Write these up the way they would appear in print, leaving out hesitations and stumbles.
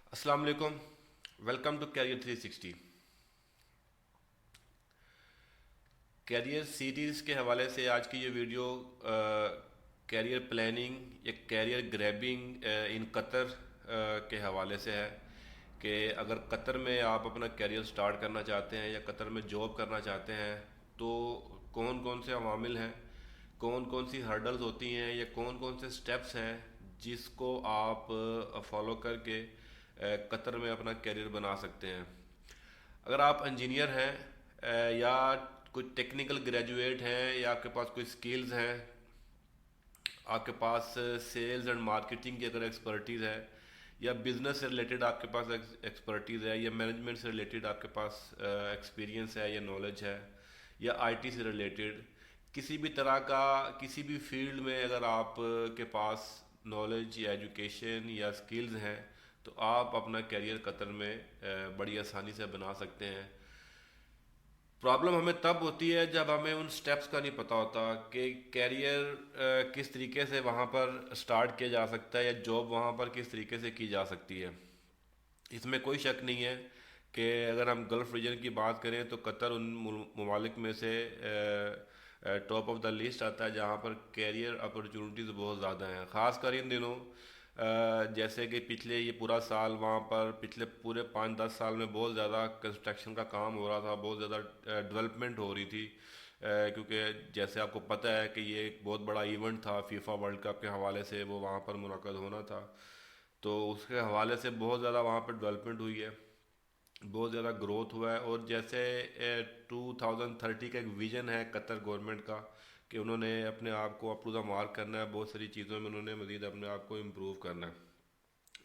अस्सलाम वालेकुम। Welcome to career 360। Career series के हवाले से आज की ये वीडियो कैरियर प्लानिंग या कैरियर ग्रैबिंग इन कतर के हवाले से है कि अगर कतर में आप अपना कैरियर स्टार्ट करना चाहते हैं या कतर में जॉब करना चाहते हैं तो कौन कौन से अवामिल हैं, कौन कौन सी हर्डल्स होती हैं या कौन कौन से स्टेप्स हैं जिसको आप फॉलो करके कतर में अपना कैरियर बना सकते हैं। अगर आप इंजीनियर हैं या कुछ टेक्निकल ग्रेजुएट हैं या आपके पास कोई स्किल्स हैं, आपके पास सेल्स एंड मार्केटिंग की अगर एक्सपर्टीज़ है या बिजनेस से रिलेटेड आपके पास एक्सपर्टीज़ है या मैनेजमेंट से रिलेटेड आपके पास एक्सपीरियंस है या नॉलेज है या आईटी से रिलेटेड किसी भी तरह का किसी भी फील्ड में अगर आप के पास नॉलेज या एजुकेशन या स्किल्स हैं तो आप अपना करियर कतर में बड़ी आसानी से बना सकते हैं। प्रॉब्लम हमें तब होती है जब हमें उन स्टेप्स का नहीं पता होता कि कैरियर किस तरीके से वहाँ पर स्टार्ट किया जा सकता है या जॉब वहाँ पर किस तरीके से की जा सकती है। इसमें कोई शक नहीं है कि अगर हम गल्फ़ रीजन की बात करें तो कतर उन ममालिक में से टॉप ऑफ द लिस्ट आता है जहाँ पर कैरियर अपॉर्चुनिटीज़ बहुत ज़्यादा हैं, ख़ासकर इन दिनों। जैसे कि पिछले ये पूरा साल वहाँ पर पिछले पूरे 5-10 साल में बहुत ज़्यादा कंस्ट्रक्शन का काम हो रहा था, बहुत ज़्यादा डेवलपमेंट हो रही थी। क्योंकि जैसे आपको पता है कि ये एक बहुत बड़ा इवेंट था, फीफा वर्ल्ड कप के हवाले से वो वहाँ पर मुनक़द होना था। तो उसके हवाले से बहुत ज़्यादा वहाँ पर डेवलपमेंट हुई है, बहुत ज़्यादा ग्रोथ हुआ है। और जैसे 2030 का एक विज़न है कतर गवर्नमेंट का कि उन्होंने अपने आप को अप टू द मार्क करना है, बहुत सारी चीज़ों में उन्होंने मज़ीद अपने आप को इम्प्रूव करना है।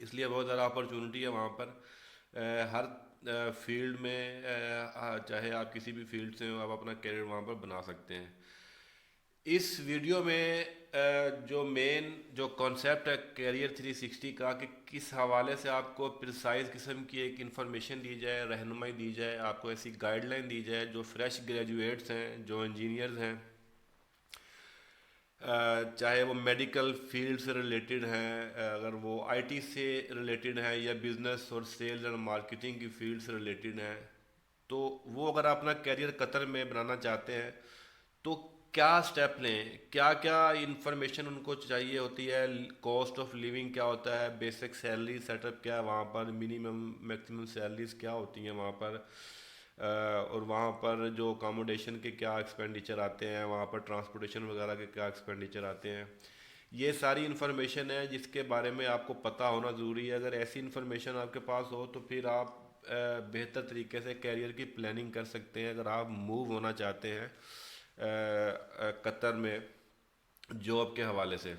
इसलिए बहुत ज़्यादा अपॉर्चुनिटी है वहाँ पर। हर फील्ड में चाहे आप किसी भी फील्ड से हो आप अपना करियर वहाँ पर बना सकते हैं। इस वीडियो में जो मेन जो कॉन्सेप्ट है कैरियर 360 का कि किस हवाले से आपको प्रिसाइज किस्म की एक इंफॉर्मेशन दी जाए, रहनुमाई दी जाए, आपको ऐसी गाइडलाइन दी जाए जो फ्रेश ग्रेजुएट्स हैं, जो इंजीनियर्स हैं, चाहे वो मेडिकल फील्ड से रिलेटेड हैं, अगर वो आईटी से रिलेटेड हैं या बिजनेस और सेल्स एंड मार्केटिंग की फील्ड से रिलेटेड हैं, तो वो अगर अपना करियर कतर में बनाना चाहते हैं तो क्या स्टेप लें, क्या क्या इंफॉर्मेशन उनको चाहिए होती है, कॉस्ट ऑफ लिविंग क्या होता है, बेसिक सैलरी सेटअप क्या है वहाँ पर, मिनिमम मैक्सिमम सैलरीज क्या होती हैं वहाँ पर, और वहाँ पर जो अकोमोडेशन के क्या एक्सपेंडिचर आते हैं, वहाँ पर ट्रांसपोर्टेशन वगैरह के क्या एक्सपेंडिचर आते हैं। ये सारी इन्फॉर्मेशन है जिसके बारे में आपको पता होना ज़रूरी है। अगर ऐसी इन्फॉर्मेशन आपके पास हो तो फिर आप बेहतर तरीके से कैरियर की प्लानिंग कर सकते हैं। अगर आप मूव होना चाहते हैं कतर में जॉब के हवाले से,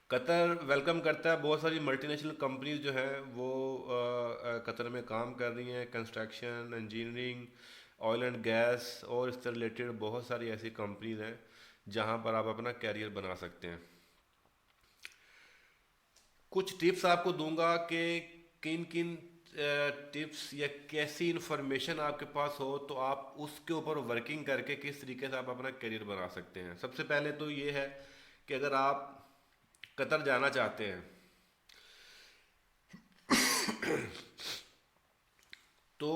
कतर वेलकम करता है बहुत सारी मल्टीनेशनल कंपनीज जो हैं वो कतर में काम कर रही हैं। Construction, engineering, oil and gas और इससे रिलेटेड बहुत सारी ऐसी कंपनीज हैं जहां पर आप अपना कैरियर बना सकते हैं। कुछ टिप्स आपको दूंगा कि किन किन टिप्स या कैसी इंफॉर्मेशन आपके पास हो तो आप उसके ऊपर वर्किंग करके किस तरीके से आप अपना करियर बना सकते हैं। सबसे पहले तो ये है कि अगर आप कतर जाना चाहते हैं तो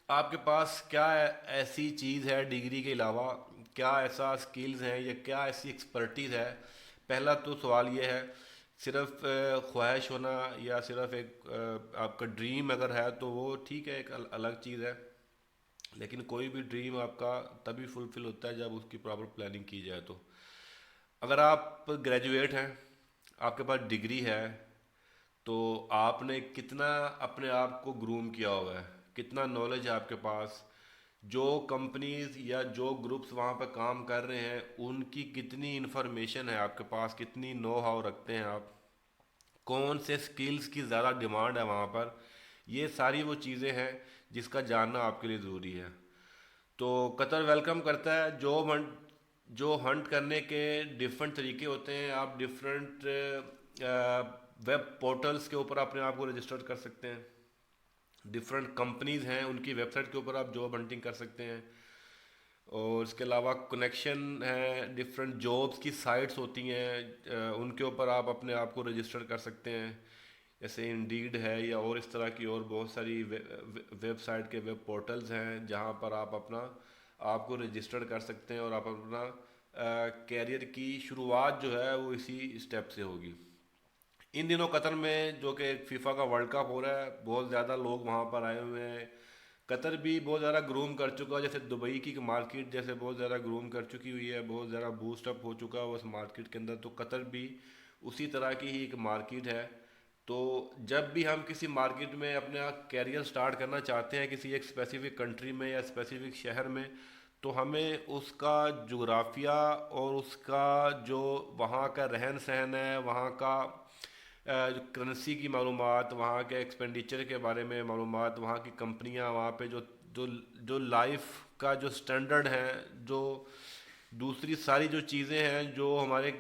आपके पास क्या ऐसी चीज़ है डिग्री के अलावा, क्या ऐसा स्किल्स हैं या क्या ऐसी एक्सपर्टीज़ है। पहला तो सवाल ये है, सिर्फ ख्वाहिश होना या सिर्फ एक आपका ड्रीम अगर है तो वो ठीक है, एक अलग चीज़ है। लेकिन कोई भी ड्रीम आपका तभी फुलफिल होता है जब उसकी प्रॉपर प्लानिंग की जाए। तो अगर आप ग्रेजुएट हैं, आपके पास डिग्री है, तो आपने कितना अपने आप को ग्रूम किया हुआ है, कितना नॉलेज है आपके पास, जो कंपनीज या जो ग्रुप्स वहाँ पर काम कर रहे हैं उनकी कितनी इन्फॉर्मेशन है आपके पास, कितनी नो हाउ रखते हैं आप, कौन से स्किल्स की ज़्यादा डिमांड है वहाँ पर। ये सारी वो चीज़ें हैं जिसका जानना आपके लिए ज़रूरी है। तो कतर वेलकम करता है जॉब हंट। जो हंट करने के डिफरेंट तरीके होते हैं, आप डिफरेंट वेब पोर्टल्स के ऊपर अपने आप को रजिस्टर कर सकते हैं। डिफरेंट कंपनीज हैं उनकी वेबसाइट के ऊपर आप जॉब हंटिंग कर सकते हैं। और इसके अलावा कनेक्शन है, डिफरेंट जॉब्स की साइट्स होती हैं, उनके ऊपर आप अपने आप को रजिस्टर कर सकते हैं। जैसे इंडीड है या और इस तरह की और बहुत सारी वेबसाइट के वेब पोर्टल्स हैं जहां पर आप अपना आपको रजिस्टर्ड कर सकते हैं और आप अपना कैरियर की शुरुआत जो है वो इसी स्टेप से होगी। इन दिनों कतर में जो कि फीफा का वर्ल्ड कप हो रहा है, बहुत ज़्यादा लोग वहाँ पर आए हुए हैं। कतर भी बहुत ज़्यादा ग्रूम कर चुका है, जैसे दुबई की मार्केट जैसे बहुत ज़्यादा ग्रूम कर चुकी हुई है, बहुत ज़्यादा बूस्ट अप हो चुका है उस मार्केट के अंदर। तो कतर भी उसी तरह की ही एक मार्केट है। तो जब भी हम किसी मार्केट में अपना कैरियर स्टार्ट करना चाहते हैं किसी एक स्पेसिफिक कंट्री में या स्पेसिफिक शहर में, तो हमें उसका जोग्राफिया और उसका जो वहाँ का रहन सहन है, वहाँ का जो करेंसी की मालूमात, वहाँ के एक्सपेंडिचर के बारे में मालूमात, वहाँ की कंपनियाँ, वहाँ पे जो जो जो लाइफ का जो स्टैंडर्ड है, जो दूसरी सारी जो चीज़ें हैं जो हमारे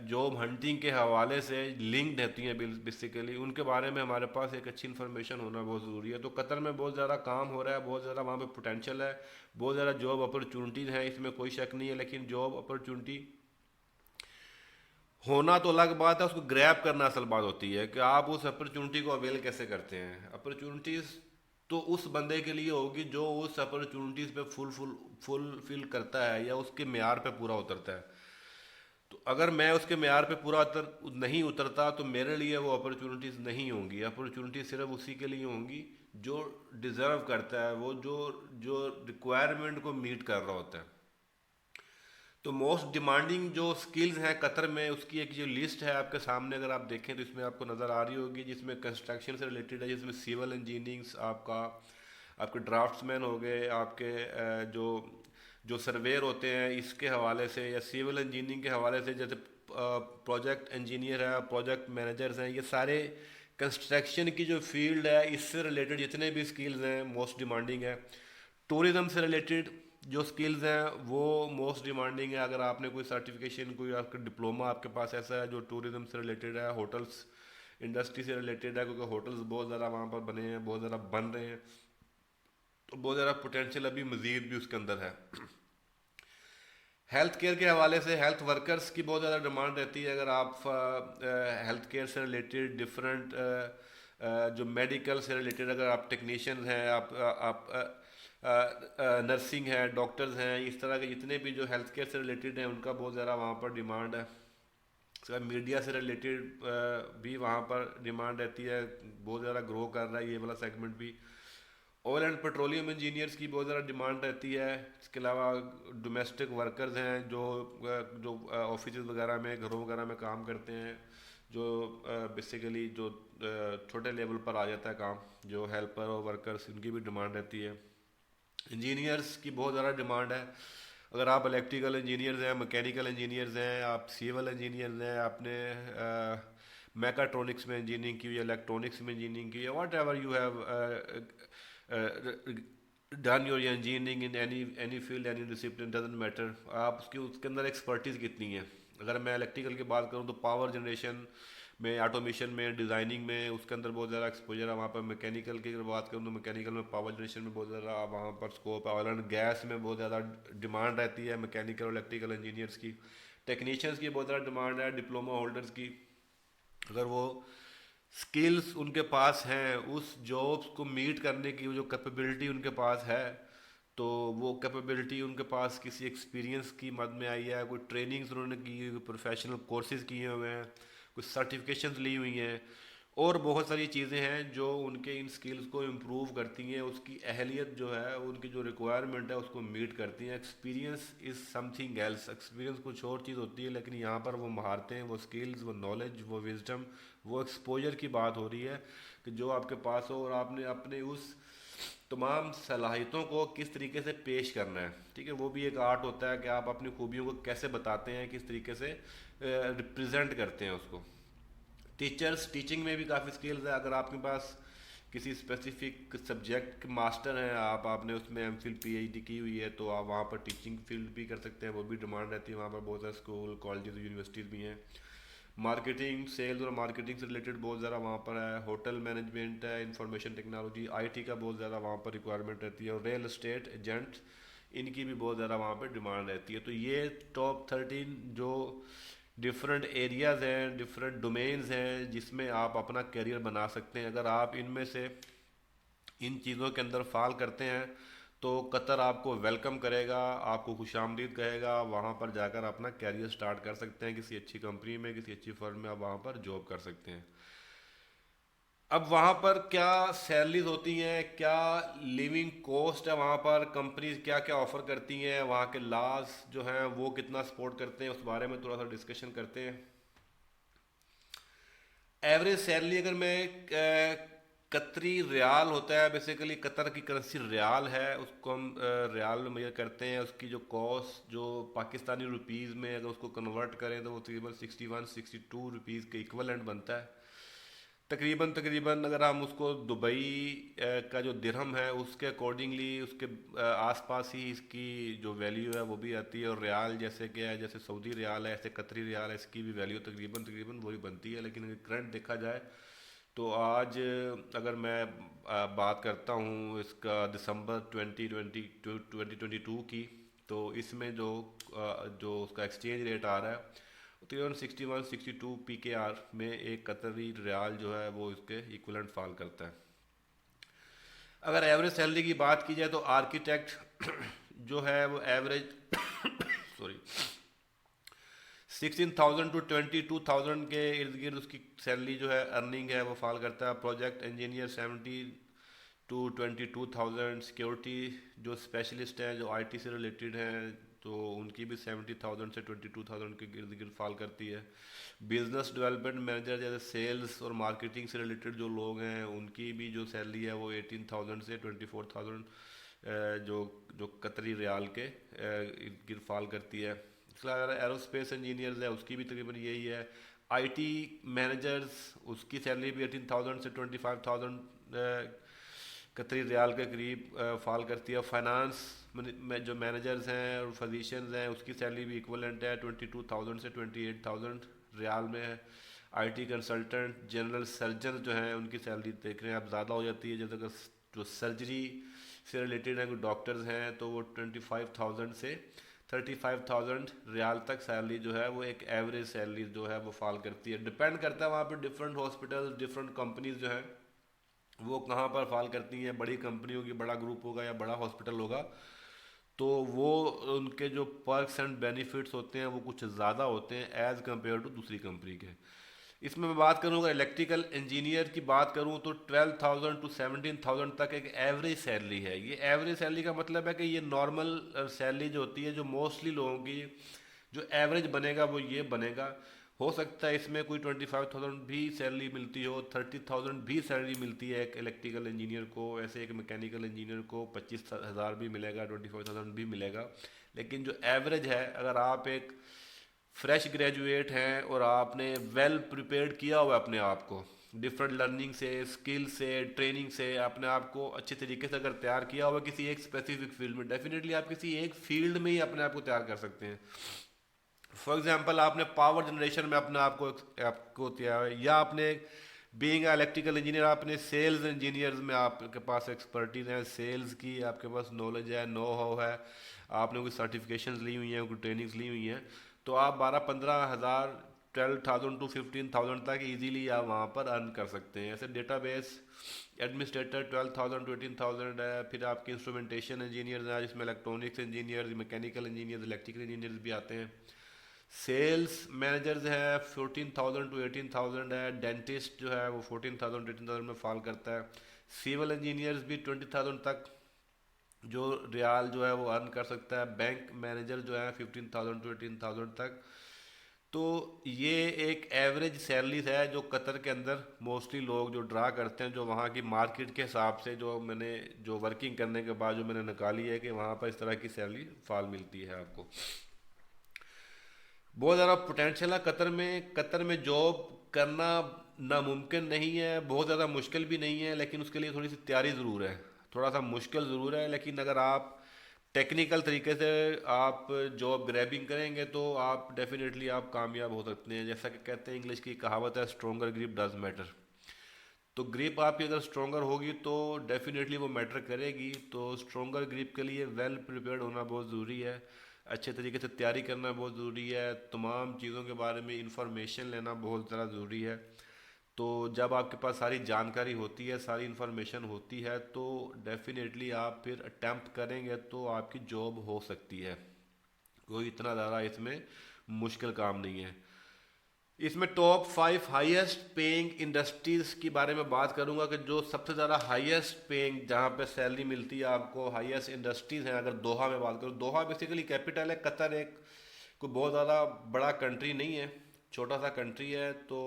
जॉब हंटिंग के हवाले से लिंक्ड रहती हैं बेसिकली, उनके बारे में हमारे पास एक अच्छी इन्फॉर्मेशन होना बहुत ज़रूरी है। तो कतर में बहुत ज़्यादा काम हो रहा है, बहुत ज़्यादा वहाँ पे पोटेंशियल है, बहुत ज़्यादा जॉब अपॉर्चुनिटीज़ हैं, इसमें कोई शक नहीं है। लेकिन जॉब अपॉर्चुनिटी होना तो अलग बात है, उसको ग्रैब करना असल बात होती है कि आप उस अपॉर्चुनिटी को अवेल कैसे करते हैं। अपॉर्चुनिटीज़ तो उस बंदे के लिए होगी जो उस अपॉर्चुनिटीज़ पे फुलफिल करता है या उसके मेयार पे पूरा उतरता है। तो अगर मैं उसके मेयार पे पूरा नहीं उतरता तो मेरे लिए वो अपॉर्चुनिटीज़ नहीं होंगी। अपॉर्चुनिटी सिर्फ उसी के लिए होंगी जो डिज़र्व करता है, वो जो जो रिक्वायरमेंट को मीट कर रहा होता है। तो मोस्ट डिमांडिंग जो स्किल्स हैं कतर में, उसकी एक जो लिस्ट है आपके सामने, अगर आप देखें तो इसमें आपको नज़र आ रही होगी, जिसमें कंस्ट्रक्शन से रिलेटेड है, जिसमें सिविल इंजीनियरिंग्स, आपके ड्राफ्ट्समैन हो गए, आपके जो जो सर्वेयर होते हैं इसके हवाले से, या सिविल इंजीनियरिंग के हवाले से जैसे प्रोजेक्ट इंजीनियर है, प्रोजेक्ट मैनेजर्स हैं, ये सारे कंस्ट्रक्शन की जो फील्ड है इससे रिलेटेड जितने भी स्किल्स हैं मोस्ट डिमांडिंग है। टूरिज़्म से रिलेटेड जो स्किल्स हैं वो मोस्ट डिमांडिंग है। अगर आपने कोई सर्टिफिकेशन, कोई आपका डिप्लोमा आपके पास ऐसा है जो टूरिज़्म से रिलेटेड है, होटल्स इंडस्ट्री से रिलेटेड है, क्योंकि होटल्स बहुत ज़्यादा वहाँ पर बने हैं, बहुत ज़्यादा बन रहे हैं, तो बहुत ज़्यादा पोटेंशियल अभी मज़ीद भी उसके अंदर है। हेल्थ केयर के हवाले से हेल्थ वर्कर्स की बहुत ज़्यादा डिमांड रहती है। अगर आप हेल्थ केयर से रिलेटेड डिफरेंट जो मेडिकल से रिलेटेड, अगर आप टेक्नीशियन हैं, आप नर्सिंग है, डॉक्टर्स हैं, इस तरह के जितने भी जो हेल्थ केयर से रिलेटेड हैं उनका बहुत ज़्यादा वहाँ पर डिमांड है। उसके बाद मीडिया से रिलेटेड भी वहाँ पर डिमांड रहती है, बहुत ज़्यादा ग्रो कर रहा है ये वाला सेगमेंट भी। ऑयल एंड पेट्रोलियम इंजीनियर्स की बहुत ज़्यादा डिमांड रहती है। इसके अलावा डोमेस्टिक वर्कर्स हैं जो जो ऑफिस वगैरह में, घरों वगैरह में काम करते हैं, जो बेसिकली जो छोटे लेवल पर आ जाता है काम, जो हेल्पर और वर्कर्स, उनकी भी डिमांड रहती है। इंजीनियर्स की बहुत ज़्यादा डिमांड है। अगर आप इलेक्ट्रिकल इंजीनियर्स हैं, मैकेनिकल इंजीनियर्स हैं, आप सिविल इंजीनियर्स हैं, आपने मैकाट्रॉनिक्स में इंजीनियरिंग की हुई है, इलेक्ट्रॉनिक्स में इंजीनियरिंग की है, what ever you have done your engineering in any field, any discipline, doesn't matter, आप उसके अंदर एक्सपर्टीज़ कितनी है। अगर मैं इलेक्ट्रिकल की बात करूँ तो पावर जनरेशन में, ऑटोमेशन में, डिज़ाइनिंग में उसके अंदर बहुत ज़्यादा एक्सपोजर है। वहाँ पर मैकेनिकल की अगर बात करूँ तो मैकेनिकल में, पावर जनरेशन में बहुत ज़्यादा वहाँ पर स्कोप है। ऑयल एंड गैस में बहुत ज़्यादा डिमांड रहती है मैकेनिकल और इलेक्ट्रिकल इंजीनियर्स की। टेक्नीशियंस की बहुत ज़्यादा डिमांड है, डिप्लोमा होल्डर्स की। अगर वो स्किल्स उनके पास हैं, उस जॉब्स को मीट करने की जो कैपेबिलिटी उनके पास है, तो वो कैपेबिलिटी उनके पास किसी एक्सपीरियंस की मद में आई है, कोई ट्रेनिंग्स उन्होंने की, कोई प्रोफेशनल कोर्सेज किए हुए हैं, कुछ सर्टिफिकेशंस ली हुई हैं, और बहुत सारी चीज़ें हैं जो उनके इन स्किल्स को इम्प्रूव करती हैं, उसकी अहलियत जो है, उनकी जो रिक्वायरमेंट है उसको मीट करती हैं। Experience is something else, experience कुछ और चीज़ होती है, लेकिन यहाँ पर वो महारतें, वो स्किल्स, वो नॉलेज, वो विजडम, वो एक्सपोजर की बात हो रही है कि जो आपके पास हो और आपने अपने उस तमाम सलाहियतों को किस तरीके से पेश करना है। ठीक है, वो भी एक आर्ट होता है कि आप अपनी खूबियों को कैसे बताते हैं, किस तरीके से रिप्रेजेंट करते हैं उसको। टीचर्स, टीचिंग में भी काफ़ी स्किल्स है। अगर आपके पास किसी स्पेसिफिक सब्जेक्ट के मास्टर हैं, आपने उसमें एमफिल पीएचडी की हुई है, तो आप वहाँ पर टीचिंग फील्ड भी कर सकते हैं, वो भी डिमांड रहती है। वहाँ पर बहुत सारे स्कूल, कॉलेजेस, यूनिवर्सिटीज़ भी हैं। मार्केटिंग, सेल्स और मार्केटिंग से रिलेटेड बहुत ज़्यादा वहाँ पर है। होटल मैनेजमेंट है, इंफॉर्मेशन टेक्नोलॉजी, आईटी का बहुत ज़्यादा वहाँ पर रिक्वायरमेंट रहती है। और रियल एस्टेट एजेंट्स, इनकी भी बहुत ज़्यादा वहाँ पर डिमांड रहती है। तो ये टॉप 13 जो डिफरेंट एरियाज़ हैं, डिफरेंट डोमेन्स हैं जिसमें आप अपना करियर बना सकते हैं। अगर आप इनमें से इन चीज़ों के अंदर फाल करते हैं तो कतर आपको वेलकम करेगा, आपको खुशामदीद कहेगा, वहाँ पर जाकर अपना कैरियर स्टार्ट कर सकते हैं। किसी अच्छी कंपनी में, किसी अच्छी फर्म में आप वहाँ पर जॉब कर सकते हैं। अब वहाँ पर क्या सैलरीज होती हैं, क्या लिविंग कॉस्ट है, वहाँ पर कंपनीज क्या क्या ऑफर करती हैं, वहाँ के लॉज जो हैं वो कितना सपोर्ट करते हैं, उस बारे में थोड़ा सा डिस्कशन करते हैं। एवरेज सैलरी अगर मैं कतरी रियाल होता है, बेसिकली कतर की करेंसी रियाल है, उसको हम रियाल में मेजर करते हैं। उसकी जो कॉस्ट जो पाकिस्तानी रुपीज़ में अगर उसको कन्वर्ट करें तो वो तकरीबन 61-62 रुपीज़ के इक्वलेंट बनता है। तकरीबन तकरीबन अगर हम उसको दुबई का जो दिरहम है उसके अकॉर्डिंगली उसके आसपास ही इसकी जो वैल्यू है वो भी आती है। और रियाल जैसे क्या है, जैसे सऊदी रियाल है, ऐसे कतरी रियाल है, इसकी भी वैल्यू तकरीबन तकरीबन वही बनती है। लेकिन अगर करंट देखा जाए तो आज अगर मैं बात करता हूँ इसका दिसंबर 2022 की, तो इसमें जो उसका एक्सचेंज रेट आ रहा है तकरीबन 61-62 PKR में एक कतरी रियाल जो है वो इसके इक्वलेंट फॉल करता है। अगर एवरेज सैलरी की बात की जाए तो आर्किटेक्ट जो है वो एवरेज सॉरी 16,000 to 22,000 के इर्द गिर्द उसकी सैलरी जो है अर्निंग है वो फॉल करता है। Project engineer 70 to 22,000। सिक्योरिटी जो स्पेशलिस्ट हैं, जो आईटी से रिलेटेड हैं, तो उनकी भी 70,000 से 22,000 के इर्द गिर्द फॉल करती है। बिजनेस डेवलपमेंट मैनेजर जैसे सेल्स और मार्केटिंग से रिलेटेड जो लोग हैं उनकी भी जो सैलरी है वो 18,000 से 24,000 जो जो कतरी रियाल के इर्द गिर्द फॉल करती है। इसके अलावा एरोस्पेस इंजीनियर्स है उसकी भी तकरीबन यही है। आईटी मैनेजर्स उसकी सैलरी भी 18,000 से 25,000 कतरी रियाल के करीब फॉल करती है। फाइनेंस में जो मैनेजर्स हैं और फिजिशियंस हैं उसकी सैलरी भी इक्वलेंट है, 22,000 से 28,000 रियाल में है। आईटी कंसल्टेंट जनरल सर्जन जो हैं उनकी सैलरी देख रहे हैं अब ज़्यादा हो जाती है। जैसे अगर जो सर्जरी से रिलेटेड हैं, कोई डॉक्टर्स हैं, तो वो 25,000 से 35,000 रियाल तक सैलरी जो है वो एक एवरेज सैलरी जो है वो फॉल करती है। डिपेंड करता है वहाँ पे डिफरेंट हॉस्पिटल, डिफरेंट कंपनीज जो है वो कहाँ पर फॉल करती हैं। बड़ी कंपनी होगी, बड़ा ग्रुप होगा या बड़ा हॉस्पिटल होगा, तो वो उनके जो पर्क्स एंड बेनिफिट्स होते हैं वो कुछ ज़्यादा होते हैं एज़ कम्पेयर टू दूसरी कंपनी के। इसमें मैं बात करूँगा इलेक्ट्रिकल इंजीनियर की बात करूँ तो 12,000 to 17,000 तक एक एवरेज सैलरी है। ये एवरेज सैलरी का मतलब है कि ये नॉर्मल सैलरी जो होती है, जो मोस्टली लोगों की जो एवरेज बनेगा वो ये बनेगा। हो सकता है इसमें कोई 25,000 भी सैलरी मिलती हो, 30,000 भी सैलरी मिलती है एक इलेक्ट्रिकल इंजीनियर को, ऐसे एक मैकेनिकल इंजीनियर को 25,000 भी मिलेगा, 25,000 भी मिलेगा। लेकिन जो एवरेज है, अगर आप एक फ्रेश ग्रेजुएट हैं और आपने वेल प्रिपेयर्ड किया हुआ है अपने आप को, डिफरेंट लर्निंग से, स्किल से, ट्रेनिंग से अपने आप को अच्छे तरीके से अगर तैयार किया हुआ किसी एक स्पेसिफिक फील्ड में, डेफिनेटली आप किसी एक फील्ड में ही अपने आप को तैयार कर सकते हैं। फॉर एग्जांपल आपने पावर जनरेशन में अपने आपको तैयार है, या आपने बीइंग इलेक्ट्रिकल इंजीनियर आपने सेल्स इंजीनियर्स में आपके पास एक्सपर्टीज है, सेल्स की आपके पास नॉलेज है, नो हाउ है, आपने कोई सर्टिफिकेशंस ली हुई हैं, कोई ट्रेनिंग्स ली हुई हैं, तो आप 12-15 हज़ार 12,000 to 15,000 तक इजीली आप वहाँ पर अर्न कर सकते हैं। ऐसे डेटाबेस एडमिनिस्ट्रेटर 12,000 to 18,000 है। फिर आपके इंस्ट्रूमेंटेशन इंजीनियर्स हैं जिसमें electronics engineer, mechanical engineers, electrical engineers भी आते हैं। सेल्स मैनेजर्स है 14,000 to 18,000 है। डेंटिस्ट जो है वो 14,000 to 18,000 में फॉल करता है। सिविल इंजीनियर्स भी 20,000 तक जो रियाल जो है वो अर्न कर सकता है। बैंक मैनेजर जो है 15,000 to 18,000 तक। तो ये एक एवरेज सैलरीज है जो कतर के अंदर मोस्टली लोग जो ड्रा करते हैं, जो वहाँ की मार्केट के हिसाब से जो मैंने जो वर्किंग करने के बाद जो मैंने निकाली है कि वहाँ पर इस तरह की सैलरी फॉल मिलती है आपको। बहुत ज़्यादा पोटेंशियल है कतर में। कतर में जॉब करना नामुमकिन नहीं है, बहुत ज़्यादा मुश्किल भी नहीं है, लेकिन उसके लिए थोड़ी सी तैयारी ज़रूर है। थोड़ा सा मुश्किल ज़रूर है, लेकिन अगर आप टेक्निकल तरीके से आप जॉब ग्रैबिंग करेंगे तो आप डेफिनेटली आप कामयाब हो सकते हैं। जैसा कि कहते हैं, इंग्लिश की कहावत है, स्ट्रोंगर ग्रिप डज मैटर। तो ग्रिप आपकी अगर स्ट्रोंगर होगी तो डेफिनेटली वो मैटर करेगी। तो स्ट्रोंगर ग्रिप के लिए वेल प्रिपेयर्ड होना बहुत ज़रूरी है। अच्छे तरीके से तैयारी करना बहुत ज़रूरी है, तमाम चीज़ों के बारे में इंफॉर्मेशन लेना बहुत ज़्यादा ज़रूरी है। तो जब आपके पास सारी जानकारी होती है, सारी इन्फॉर्मेशन होती है, तो डेफिनेटली आप फिर अटेम्प्ट करेंगे तो आपकी जॉब हो सकती है। कोई इतना ज़्यादा इसमें मुश्किल काम नहीं है। इसमें टॉप 5 हाईएस्ट पेइंग इंडस्ट्रीज़ के बारे में बात करूंगा कि जो सबसे ज़्यादा हाईएस्ट पेइंग जहां पे सैलरी मिलती है आपको, हाईएस्ट इंडस्ट्रीज़ हैं। अगर दोहा में बात करूँ, दोहा बेसिकली कैपिटल है, कतर एक कोई बहुत ज़्यादा बड़ा कंट्री नहीं है, छोटा सा कंट्री है। तो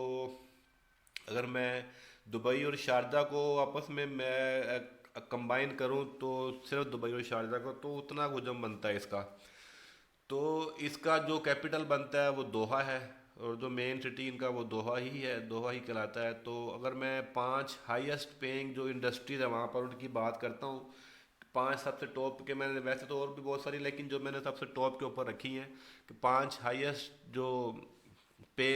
अगर मैं दुबई और शारजा को आपस में मैं कंबाइन करूं, तो सिर्फ दुबई और शारजा को तो उतना हुजम बनता है इसका। तो इसका जो कैपिटल बनता है वो दोहा है, और जो मेन सिटी इनका वो दोहा ही है, दोहा ही कहलाता है। तो अगर मैं 5 हाईएस्ट पेइंग जो इंडस्ट्रीज है वहाँ पर उनकी बात करता हूँ, 5 सबसे टॉप के, मैंने वैसे तो और भी बहुत सारी, लेकिन जो मैंने सबसे टॉप के ऊपर रखी हैं कि 5 हाईएस्ट जो पे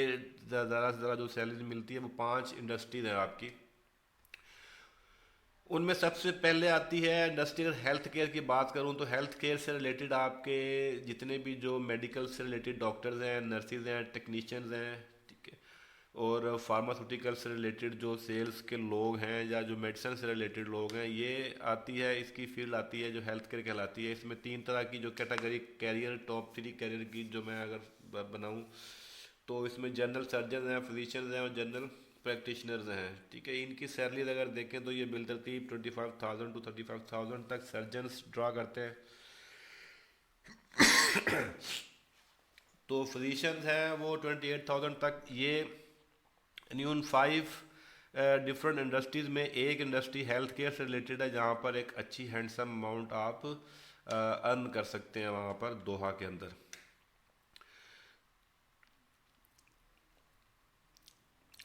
ज़रा से ज़रा जो सैलरी मिलती है वो 5 इंडस्ट्रीज हैं आपकी। उनमें सबसे पहले आती है इंडस्ट्री। अगर हेल्थ केयर की बात करूं तो हेल्थ केयर से रिलेटेड आपके जितने भी जो मेडिकल से रिलेटेड डॉक्टर्स हैं, नर्सिज हैं, टेक्नीशियंस हैं, ठीक है, और फार्मास्यूटिकल से रिलेटेड जो सेल्स के लोग हैं या जो मेडिसिन से रिलेटेड लोग हैं, ये आती है, इसकी फील्ड आती है जो हेल्थ केयर कहलाती है। इसमें 3 तरह की जो कैटेगरी कैरियर, टॉप 3 कैरियर की जो मैं अगर बनाऊं, तो इसमें जनरल सर्जन हैं, फिजिशियंस हैं और जनरल प्रैक्टिशनर्स हैं, ठीक है। इनकी सैलरीज अगर देखें तो ये बिलतरतीब 25,000 टू 35,000 तक सर्जन्स ड्रा करते हैं। तो फिजिशियंस हैं वो 28,000 तक। ये इन 5 डिफरेंट इंडस्ट्रीज़ में एक इंडस्ट्री हेल्थ केयर से रिलेटेड है जहाँ पर एक अच्छी हैंडसम अमाउंट आप अर्न कर सकते हैं वहाँ पर दोहा के अंदर।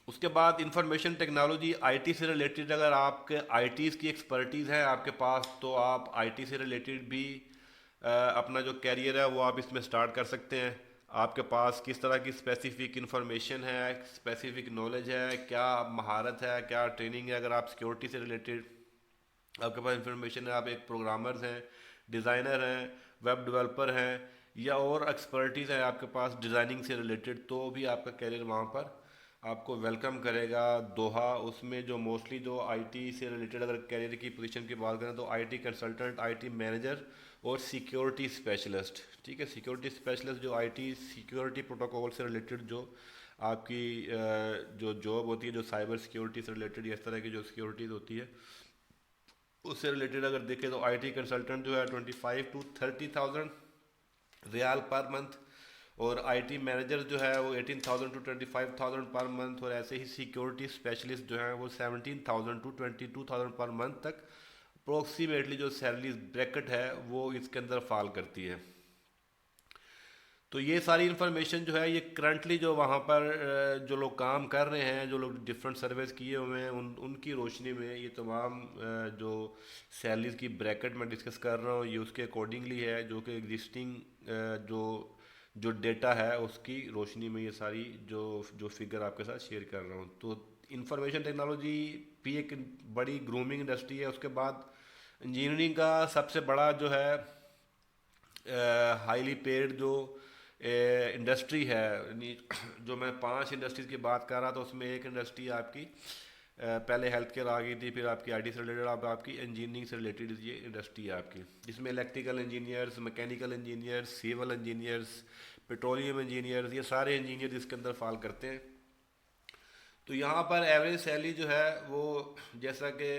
उसके बाद इंफॉर्मेशन टेक्नोलॉजी, आईटी से रिलेटेड, अगर आपके आईटीज़ की एक्सपर्टीज़ है आपके पास, तो आप आईटी से रिलेटेड भी अपना जो कैरियर है वो आप इसमें स्टार्ट कर सकते हैं। आपके पास किस तरह की स्पेसिफिक इंफॉर्मेशन है, स्पेसिफिक नॉलेज है, क्या महारत है, क्या ट्रेनिंग है। अगर आप सिक्योरिटी से रिलेटेड आपके पास इंफॉर्मेशन है, आप एक प्रोग्रामर्स हैं, डिज़ाइनर हैं, वेब डेवलपर हैं, या और एक्सपर्टीज़ है आपके पास डिज़ाइनिंग से रिलेटेड, तो भी आपका कैरियर वहाँ पर आपको वेलकम करेगा दोहा। उसमें जो मोस्टली जो आईटी से रिलेटेड अगर कैरियर की पोजीशन की बात करें तो आईटी कंसल्टेंट, आईटी मैनेजर और सिक्योरिटी स्पेशलिस्ट, ठीक है। सिक्योरिटी स्पेशलिस्ट जो आईटी सिक्योरिटी प्रोटोकॉल से रिलेटेड जो आपकी जो जॉब होती है, जो साइबर सिक्योरिटी से रिलेटेड इस तरह की जो सिक्योरिटीज़ होती है, उससे रिलेटेड अगर देखें तो आईटी कंसल्टेंट जो है 25 टू 30,000 रियाल पर मंथ, और आईटी मैनेजर जो है वो 18,000 टू 25,000 पर मंथ, और ऐसे ही सिक्योरिटी स्पेशलिस्ट जो है वो 17,000 टू 22,000 पर मंथ तक अप्रोक्सीमेटली जो सैलरी ब्रैकेट है वो इसके अंदर फॉल करती है। तो ये सारी इन्फॉर्मेशन जो है ये करंटली जो वहाँ पर जो लोग काम कर रहे हैं, जो लोग डिफरेंट सर्विस किए हुए हैं, उनकी रोशनी में ये तमाम जो सैलरीज की ब्रैकेट मैं डिस्कस कर रहा हूँ, ये उसके अकॉर्डिंगली है, जो कि एग्जिस्टिंग जो जो डेटा है उसकी रोशनी में ये सारी जो जो फिगर आपके साथ शेयर कर रहा हूँ। तो इंफॉर्मेशन टेक्नोलॉजी भी एक बड़ी ग्रूमिंग इंडस्ट्री है। उसके बाद इंजीनियरिंग का सबसे बड़ा जो है हाईली पेड जो इंडस्ट्री है, जो मैं 5 इंडस्ट्रीज़ की बात कर रहा था उसमें एक इंडस्ट्री आपकी पहले हेल्थ केयर आ गई थी, फिर आपकी आईटी से रिलेटेड, अब आपकी इंजीनियरिंग से रिलेटेड ये इंडस्ट्री है आपकी, जिसमें electrical engineers, mechanical engineers, civil engineers, petroleum engineers, ये सारे इंजीनियर इसके अंदर फॉल करते हैं। तो यहाँ पर एवरेज सैलरी जो है वो, जैसा कि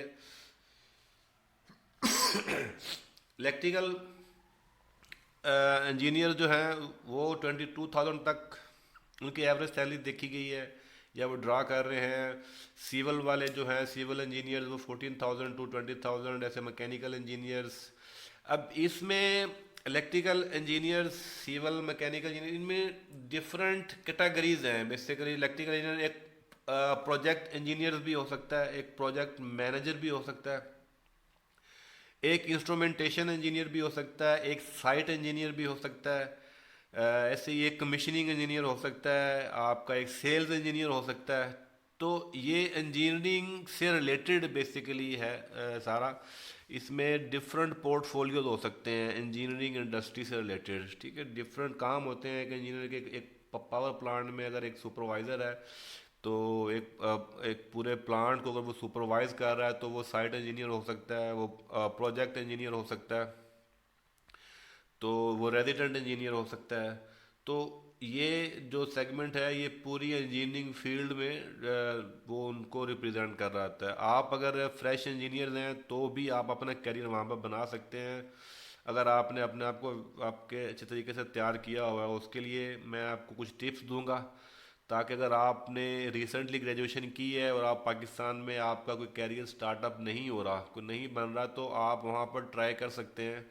इलेक्ट्रिकल इंजीनियर जो हैं वो 22,000 तक उनकी एवरेज सैलरी देखी गई है या वो ड्रा कर रहे हैं। सिविल वाले जो हैं, सिविल इंजीनियर्स, वो 14,000 टू 20,000, ऐसे मैकेनिकल इंजीनियर्स। अब इसमें electrical engineers, civil, mechanical engineer, इनमें डिफरेंट कैटेगरीज हैं। बेसिकली इलेक्ट्रिकल इंजीनियर एक प्रोजेक्ट इंजीनियर भी हो सकता है, एक प्रोजेक्ट मैनेजर भी हो सकता है, एक इंस्ट्रूमेंटेशन इंजीनियर भी हो सकता है, एक साइट इंजीनियर भी हो सकता है, ऐसे ही एक कमीशनिंग इंजीनियर हो सकता है, आपका एक सेल्स इंजीनियर हो सकता है, तो ये इंजीनियरिंग से रिलेटेड बेसिकली है सारा। इसमें डिफरेंट पोर्टफोलियोज हो सकते हैं इंजीनियरिंग इंडस्ट्री से रिलेटेड, ठीक है। डिफरेंट काम होते हैं। एक इंजीनियर के एक पावर प्लांट में अगर एक सुपरवाइज़र है, तो एक पूरे प्लांट को अगर वो सुपरवाइज कर रहा है तो वो साइट इंजीनियर हो सकता है, वो प्रोजेक्ट इंजीनियर हो सकता है, तो वो रेजिडेंट इंजीनियर हो सकता है। तो ये जो सेगमेंट है ये पूरी इंजीनियरिंग फील्ड में वो उनको रिप्रेजेंट कर रहा होता है। आप अगर फ्रेश इंजीनियर हैं तो भी आप अपना करियर वहाँ पर बना सकते हैं, अगर आपने अपने आप को आपके अच्छे तरीके से तैयार किया हुआ है। उसके लिए मैं आपको कुछ टिप्स दूंगा, ताकि अगर आपने रिसेंटली ग्रेजुएशन की है और आप पाकिस्तान में आपका कोई कैरियर स्टार्टअप नहीं हो रहा, कोई नहीं बन रहा, तो आप वहाँ पर ट्राई कर सकते हैं।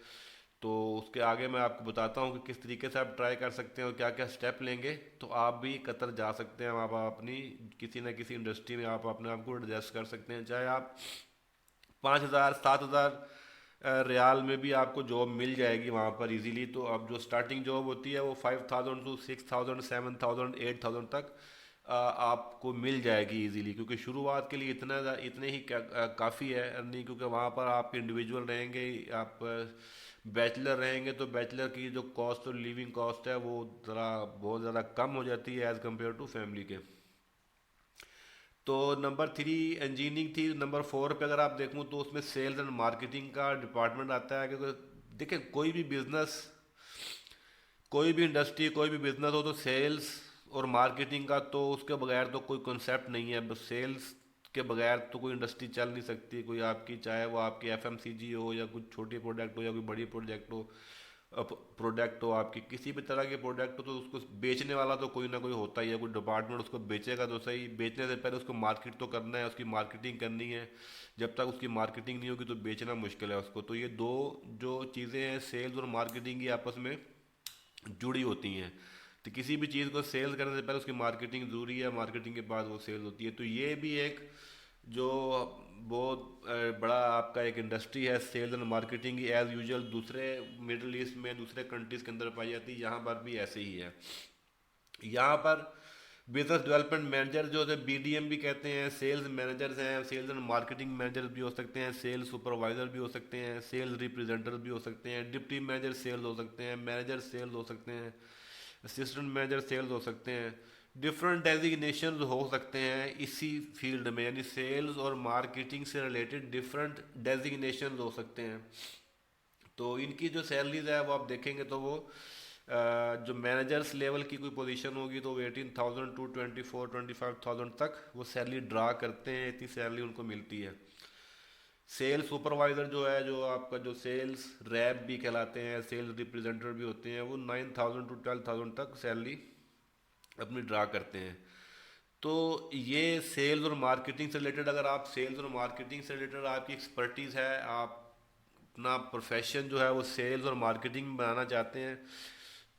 तो उसके आगे मैं आपको बताता हूँ कि किस तरीके से आप ट्राई कर सकते हैं और क्या क्या स्टेप लेंगे, तो आप भी कतर जा सकते हैं। आप अपनी किसी न किसी इंडस्ट्री में आप अपने आप को एडजस्ट कर सकते हैं। चाहे आप 5,000 7,000 रियाल में भी आपको जॉब मिल जाएगी वहाँ पर इजीली। तो अब जो स्टार्टिंग जॉब होती है वो 5,000 टू 6,000 7,000 8,000 तक आपको मिल जाएगी इजीली, क्योंकि शुरुआत के लिए इतने ही काफ़ी है अर्निंग। क्योंकि वहाँ पर आप इंडिविजुअल रहेंगे, आप बैचलर रहेंगे, तो बैचलर की जो कॉस्ट और लिविंग कॉस्ट है वो ज़रा बहुत ज़्यादा कम हो जाती है एज़ कम्पेयर टू फैमिली के। तो नंबर 3 इंजीनियरिंग थी। नंबर 4 पे अगर आप देखूँ तो उसमें सेल्स एंड मार्केटिंग का डिपार्टमेंट आता है। क्योंकि देखिए, कोई भी बिजनेस, कोई भी इंडस्ट्री, कोई भी बिजनेस हो, तो सेल्स और मार्केटिंग का तो उसके बगैर तो कोई कॉन्सेप्ट नहीं है। बस सेल्स के बगैर तो कोई इंडस्ट्री चल नहीं सकती। कोई आपकी, चाहे वो आपकी एफएमसीजी हो या कुछ छोटी प्रोडक्ट हो या कोई बड़ी प्रोजेक्ट हो, प्रोडक्ट हो आपकी, किसी भी तरह के प्रोडक्ट हो, तो उसको बेचने वाला तो कोई ना कोई होता ही है। कोई डिपार्टमेंट उसको बेचेगा तो सही, बेचने से पहले उसको मार्केट तो करना है, उसकी मार्केटिंग करनी है। जब तक उसकी मार्केटिंग नहीं होगी तो बेचना मुश्किल है उसको। तो ये दो जो चीज़ें हैं, सेल्स और मार्केटिंग, ये आपस में जुड़ी होती हैं। तो किसी भी चीज़ को सेल्स करने से पहले उसकी मार्केटिंग ज़रूरी है, मार्केटिंग के बाद वो सेल्स होती है। तो ये भी एक जो बहुत बड़ा आपका एक इंडस्ट्री है, सेल्स एंड मार्केटिंग की। एज़ यूजुअल दूसरे मिडल ईस्ट में, दूसरे कंट्रीज़ के अंदर पाई जाती है, यहाँ पर भी ऐसे ही है। यहाँ पर बिजनेस डेवलपमेंट मैनेजर जो है, बीडीएम भी कहते हैं, सेल्स मैनेजर्स हैं, सेल्स एंड मार्केटिंग मैनेजर भी हो सकते हैं, सेल्स सुपरवाइजर भी हो सकते हैं, सेल्स रिप्रेजेंटेटिव भी हो सकते हैं, डिप्टी मैनेजर सेल्स हो सकते हैं, मैनेजर सेल्स हो सकते हैं, असिस्टेंट मैनेजर सेल्स हो सकते हैं। डिफरेंट डेजिग्नेशन हो सकते हैं इसी फील्ड में, यानी सेल्स और मार्केटिंग से रिलेटेड डिफरेंट डेजिग्नेशन हो सकते हैं। तो इनकी जो सैलरीज है वो आप देखेंगे तो वो जो मैनेजर्स लेवल की कोई पोजीशन होगी तो 18,000 टू 24-25,000 तक वो सैलरी ड्रा करते हैं, इतनी सैलरी उनको मिलती है। सेल्स सुपरवाइजर जो है, जो आपका जो सेल्स रैप भी कहलाते हैं, सेल्स रिप्रेजेंटेटिव भी होते हैं, वो 9,000 टू 12,000 तक सैलरी अपनी ड्रा करते हैं। तो ये सेल्स और मार्केटिंग से रिलेटेड, अगर आप सेल्स और मार्केटिंग से रिलेटेड आपकी एक्सपर्टीज़ है, आप अपना प्रोफेशन जो है वो सेल्स और मार्केटिंग में बनाना चाहते हैं,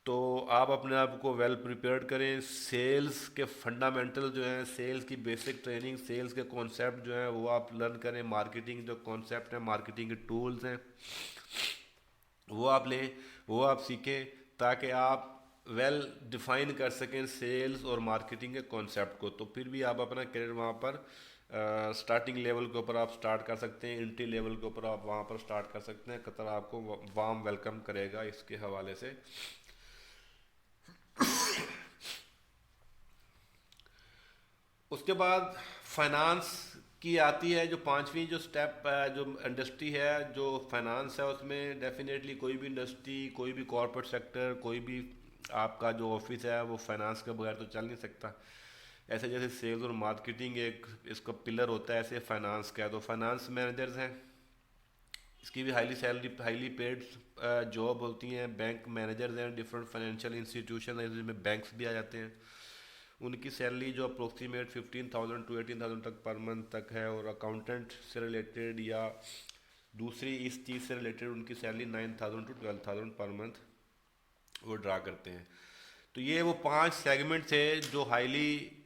तो आप अपने आप को वेल प्रिपेयर्ड करें। सेल्स के फंडामेंटल जो हैं, सेल्स की बेसिक ट्रेनिंग, सेल्स के कॉन्सेप्ट जो हैं वो आप लर्न करें। मार्केटिंग जो कॉन्सेप्ट हैं, मार्केटिंग के टूल्स हैं, वो आप लें, वो आप सीखें, ताकि आप वेल डिफाइन कर सकें सेल्स और मार्केटिंग के कॉन्सेप्ट को। तो फिर भी आप अपना करियर वहाँ पर स्टार्टिंग लेवल के ऊपर आप स्टार्ट कर सकते हैं, एंट्री लेवल के ऊपर आप वहाँ पर स्टार्ट कर सकते हैं। कतर आपको वार्म वेलकम करेगा इसके हवाले से। उसके बाद फाइनेंस की आती है, जो पांचवी जो स्टेप, जो इंडस्ट्री है, जो फाइनेंस है, उसमें डेफिनेटली कोई भी इंडस्ट्री, कोई भी कॉरपोरेट सेक्टर, कोई भी आपका जो ऑफिस है वो फाइनेंस के बगैर तो चल नहीं सकता। ऐसे जैसे सेल्स और मार्केटिंग एक इसका पिलर होता है, ऐसे फाइनेंस का है। तो फाइनेंस मैनेजर्स हैं, इसकी भी highly salary, highly paid job होती हैं। बैंक मैनेजर्स हैं, डिफरेंट फाइनेंशियल इंस्टीट्यूशन है जिसमें बैंक्स भी आ जाते हैं, उनकी सैलरी जो अप्रोक्सीमेट 15,000 टू 18,000 तक पर मंथ तक है। और अकाउंटेंट से रिलेटेड या दूसरी इस चीज़ से रिलेटेड उनकी सैलरी 9,000 टू 12,000 पर मंथ वो ड्रा करते हैं। तो ये वो 5 सेगमेंट थे जो हाईली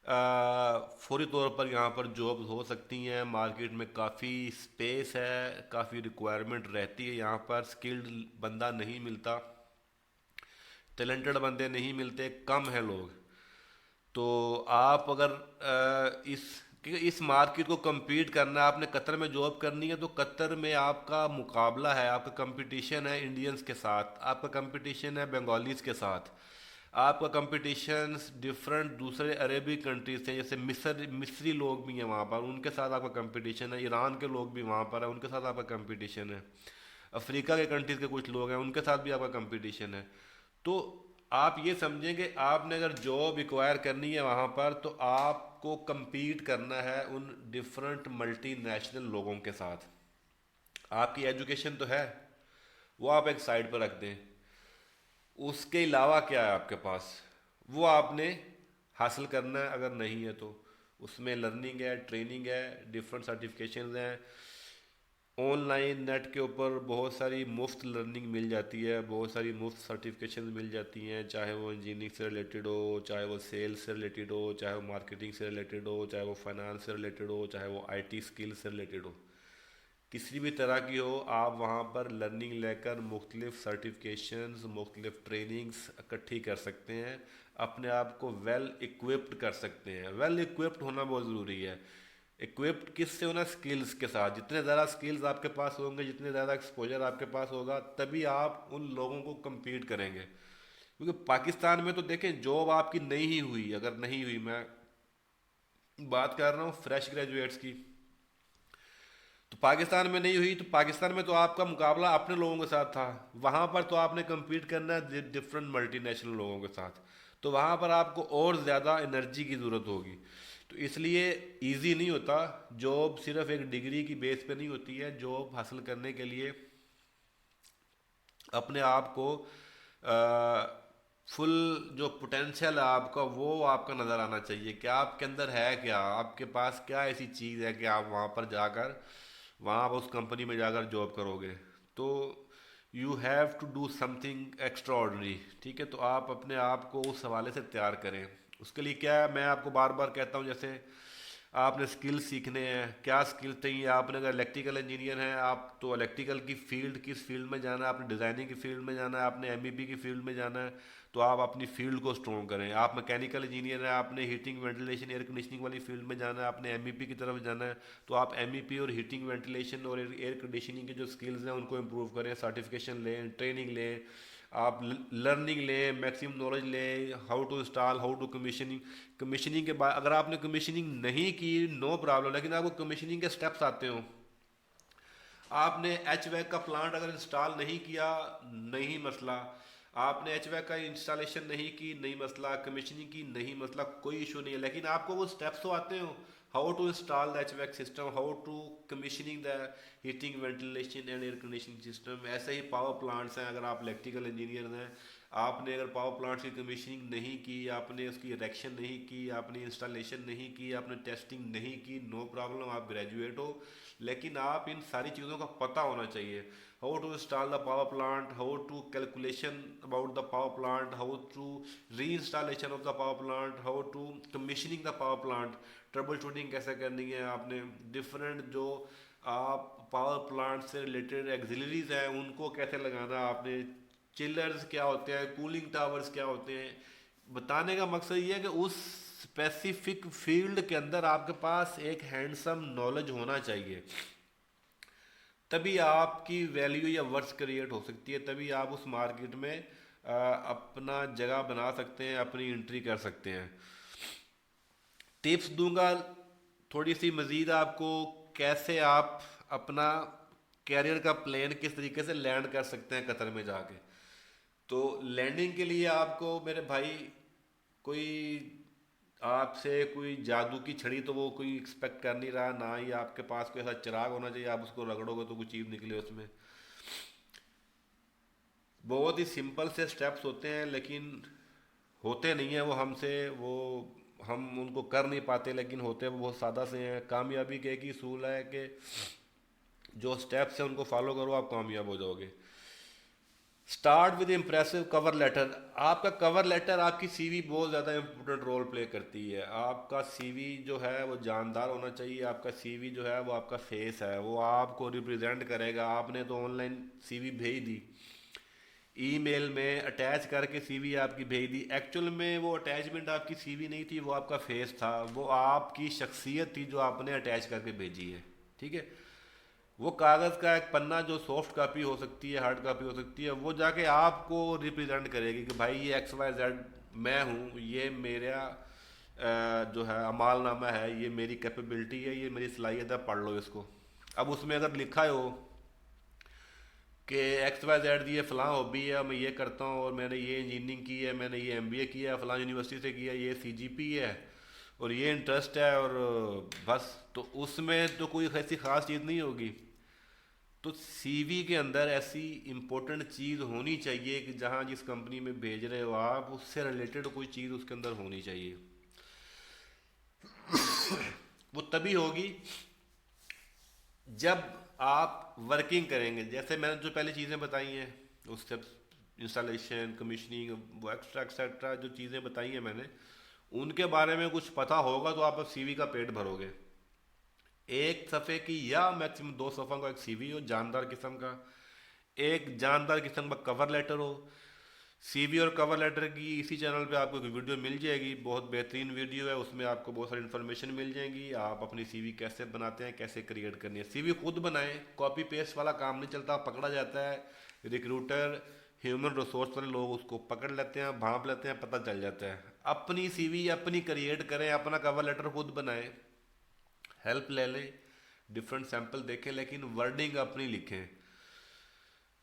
फौरी तौर पर यहाँ पर जॉब्स हो सकती हैं। मार्केट में काफ़ी स्पेस है, काफ़ी रिक्वायरमेंट रहती है यहाँ पर। स्किल्ड बंदा नहीं मिलता, टैलेंटेड बंदे नहीं मिलते, कम है लोग। तो आप अगर इस मार्केट को compete करना है, आपने कतर में जॉब करनी है, तो कतर में आपका मुकाबला है, आपका कंपटीशन है इंडियंस के साथ, आपका कंपटीशन है बंगालीज के साथ, आपका कंपटीशन डिफरेंट दूसरे अरेबिक कंट्रीज से, जैसे मिस्री लोग भी हैं वहाँ पर, उनके साथ आपका कंपटीशन है, ईरान के लोग भी वहाँ पर हैं, उनके साथ आपका कंपटीशन है, अफ्रीका के कंट्रीज के कुछ लोग हैं, उनके साथ भी आपका कंपटीशन है। तो आप ये समझें कि आपने अगर जॉब एक्वायर करनी है वहाँ पर, तो आपको compete करना है उन डिफरेंट मल्टीनेशनल लोगों के साथ। आपकी एजुकेशन तो है, वो आप एक साइड पर रख दें, उसके अलावा क्या है आपके पास, वो आपने हासिल करना है। अगर नहीं है तो उसमें लर्निंग है, ट्रेनिंग है, डिफरेंट सर्टिफिकेशंस हैं, ऑनलाइन नेट के ऊपर बहुत सारी मुफ्त लर्निंग मिल जाती है, बहुत सारी मुफ्त सर्टिफिकेशन मिल जाती हैं, चाहे वो इंजीनियरिंग से रिलेटेड हो, चाहे वो सेल्स से रिलेटेड हो, चाहे वो मार्केटिंग से रिलेटेड हो, चाहे वो फाइनेंस से रिलेटेड हो, चाहे वो आईटी स्किल से रिलेटेड हो, किसी भी तरह की हो, आप वहाँ पर लर्निंग लेकर मुख्तलिफ सर्टिफिकेशंस, मुख्तलिफ ट्रेनिंग्स इकट्ठी कर सकते हैं, अपने आप को वेल इक्विप्ड कर सकते हैं। वेल इक्विप्ड होना बहुत ज़रूरी है। इक्विप्ड किससे होना? स्किल्स के साथ। जितने ज़्यादा स्किल्स आपके पास होंगे, जितने ज़्यादा एक्सपोजर आपके पास होगा, तभी आप उन लोगों को compete करेंगे। क्योंकि पाकिस्तान में तो देखें, जॉब आपकी नहीं ही हुई, अगर नहीं हुई, मैं बात कर रहा हूँ फ्रेश ग्रेजुएट्स की, तो पाकिस्तान में नहीं हुई, तो पाकिस्तान में तो आपका मुकाबला अपने लोगों के साथ था, वहाँ पर तो आपने compete करना है डिफरेंट मल्टीनेशनल लोगों के साथ, तो वहाँ पर आपको और ज़्यादा एनर्जी की ज़रूरत होगी। तो इसलिए इजी नहीं होता, जॉब सिर्फ एक डिग्री की बेस पे नहीं होती है। जॉब हासिल करने के लिए अपने आप को फुल जो पोटेंशियल है आपका, वो आपका नज़र आना चाहिए कि आपके अंदर है क्या, आपके पास क्या ऐसी चीज़ है कि आप वहाँ पर जाकर, वहाँ पर उस कंपनी में जाकर जॉब करोगे। तो you have to do something extraordinary. ठीक है, तो आप अपने आप को उस हवाले से तैयार करें। उसके लिए क्या है, मैं आपको बार बार कहता हूँ, जैसे आपने स्किल सीखने हैं, क्या स्किल चाहिए। आपने अगर इलेक्ट्रिकल इंजीनियर हैं आप, तो इलेक्ट्रिकल की फील्ड, किस फील्ड में जाना है, आपने डिज़ाइनिंग की फील्ड में जाना है, आपने एमईपी की फील्ड में जाना है, तो आप अपनी फील्ड को स्ट्रॉन्ग करें। आप मैकेनिकल इंजीनियर हैं, आपने हीटिंग वेंटिलेशन एयर कंडीशनिंग वाली फील्ड में जाना है, आपने एमईपी की तरफ जाना है, तो आप एमईपी और हीटिंग वेंटिलेशन और एयर कंडीशनिंग के जो स्किल्स हैं उनको इम्प्रूव करें, सर्टिफिकेशन लें, ट्रेनिंग लें, आप लर्निंग लें, मैक्सिमम नॉलेज लें, how to install, how to commissioning. Commissioning के बाद अगर आपने कमीशनिंग नहीं की, नो प्रॉब्लम, लेकिन आपको कमीशनिंग के स्टेप्स आते हो, आपने एच वैक का प्लांट अगर इंस्टॉल नहीं किया, नहीं मसला, आपने एच वैक का इंस्टॉलेशन नहीं की, नहीं मसला, कमीशनिंग की, नहीं मसला, कोई इशू नहीं है, लेकिन आपको वो स्टेप्स तो आते हो, how to install the H vac system, how to commissioning the heating ventilation and air conditioning system. ऐसे ही पावर प्लांट्स हैं, अगर आप इलेक्ट्रिकल इंजीनियर हैं, आपने अगर पावर प्लांट्स की कमीशनिंग नहीं की, आपने उसकी इरेक्शन नहीं की, आपने इंस्टॉलेशन नहीं की, आपने टेस्टिंग नहीं की, नो प्रॉब्लम, आप ग्रेजुएट हो, लेकिन आप इन सारी चीज़ों का पता होना चाहिए। How to install the power plant, how to calculation about the power plant, how to re installation of the power plant, how to commissioning the power plant, trouble shooting कैसे करनी है आपने, डिफरेंट जो आप पावर प्लांट से related auxiliaries हैं उनको कैसे लगाना है आपने, चिलर्स क्या होते हैं, कूलिंग टावर्स क्या होते हैं। बताने का मकसद ये है कि उस स्पेसिफिक फील्ड के अंदर आपके पास एक हैंडसम नॉलेज होना चाहिए, तभी आपकी वैल्यू या वर्थ क्रिएट हो सकती है, तभी आप उस मार्केट में अपना जगह बना सकते हैं, अपनी एंट्री कर सकते हैं। टिप्स दूंगा थोड़ी सी मज़ीद आपको, कैसे आप अपना कैरियर का प्लान किस तरीके से लैंड कर सकते हैं कतर में जाके। तो लैंडिंग के लिए आपको मेरे भाई, कोई आपसे कोई जादू की छड़ी तो वो कोई एक्सपेक्ट कर नहीं रहा, ना ही आपके पास कोई ऐसा चिराग होना चाहिए आप उसको रगड़ोगे तो कुछ चीज़ निकले उसमें। बहुत ही सिंपल से स्टेप्स होते हैं, लेकिन होते नहीं हैं वो हमसे, वो हम उनको कर नहीं पाते, लेकिन होते हैं वो बहुत सादा से हैं। कामयाबी के एक ही सूल है कि जो स्टेप्स हैं उनको फॉलो करो, आप कामयाब हो जाओगे। Start with impressive cover letter. आपका कवर लेटर, आपकी सीवी बहुत ज़्यादा इंपॉर्टेंट रोल प्ले करती है। आपका सीवी जो है वो जानदार होना चाहिए, आपका सीवी जो है वो आपका फेस है, वो आपको रिप्रेजेंट करेगा। आपने तो ऑनलाइन सीवी भेज दी, ईमेल में अटैच करके सीवी आपकी भेज दी। एक्चुअल में वो अटैचमेंट आपकी सीवी नहीं थी, वो आपका फेस था, वो आपकी शख्सियत थी जो आपने अटैच करके भेजी है। ठीक है, वो कागज़ का एक पन्ना जो सॉफ्ट कॉपी हो सकती है, हार्ड कॉपी हो सकती है, वो जाके आपको रिप्रेजेंट करेगी कि भाई ये एक्स वाई जेड मैं हूँ, ये मेरा जो है अमालनामा है, ये मेरी कैपेबिलिटी है, ये मेरी सलाहियत है, पढ़ लो इसको। अब उसमें अगर लिखा हो कि एक्स वाई जेड ये फ़लाँ हॉबी है, मैं ये करता हूँ और मैंने ये इंजीनियरिंग की है, मैंने ये एमबीए किया है फ़लाँ यूनिवर्सिटी से किया, ये सीजीपी है और ये इंटरेस्ट है और बस, तो उसमें तो कोई ऐसी ख़ास चीज़ नहीं होगी। तो सीवी के अंदर ऐसी इम्पोर्टेंट चीज़ होनी चाहिए कि जहाँ जिस कंपनी में भेज रहे हो आप, उससे रिलेटेड कोई चीज़ उसके अंदर होनी चाहिए। वो तभी होगी जब आप वर्किंग करेंगे। जैसे मैंने जो पहले चीज़ें बताई हैं, उससे इंस्टॉलेशन, कमीशनिंग, वो एक्स्ट्रा एक्सेट्रा जो चीज़ें बताई हैं मैंने, उनके बारे में कुछ पता होगा तो आप सीवी का पेट भरोगे। एक सफ़े की या मैक्सिमम दो सफ़ा का एक सीवी हो जानदार किस्म का, एक जानदार किस्म का कवर लेटर हो। सीवी और कवर लेटर की इसी चैनल पे आपको एक वीडियो मिल जाएगी, बहुत बेहतरीन वीडियो है, उसमें आपको बहुत सारी इन्फॉर्मेशन मिल जाएगी। आप अपनी सीवी कैसे बनाते हैं, कैसे क्रिएट करनी है। सीवी खुद बनाएं, कॉपी पेस्ट वाला काम नहीं चलता, पकड़ा जाता है। रिक्रूटर, ह्यूमन रिसोर्स वाले लोग उसको पकड़ लेते हैं, भांप लेते हैं, पता चल जाता है। अपनी सीवी अपनी क्रिएट करें, अपना कवर लेटर खुद बनाएं, हेल्प ले लें, डिफरेंट सैंपल देखें, लेकिन वर्डिंग अपनी लिखें।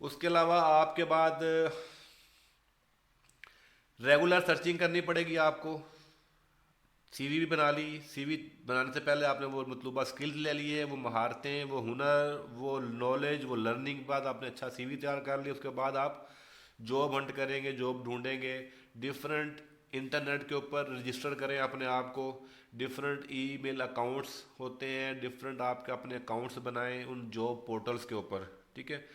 उसके अलावा आपके बाद रेगुलर सर्चिंग करनी पड़ेगी आपको। सीवी भी बना ली, सीवी बनाने से पहले आपने वो मतलूबा स्किल्स ले लिए, वो महारतें, वो हुनर, वो नॉलेज, वो लर्निंग के बाद आपने अच्छा सीवी तैयार कर लिया। उसके बाद आप जॉब हंट करेंगे, जॉब ढूंढेंगे, डिफरेंट इंटरनेट के ऊपर रजिस्टर करें अपने आप को। डिफरेंट ईमेल अकाउंट्स होते हैं, डिफरेंट आपके अपने अकाउंट्स बनाएं उन जॉब पोर्टल्स के ऊपर। ठीक है,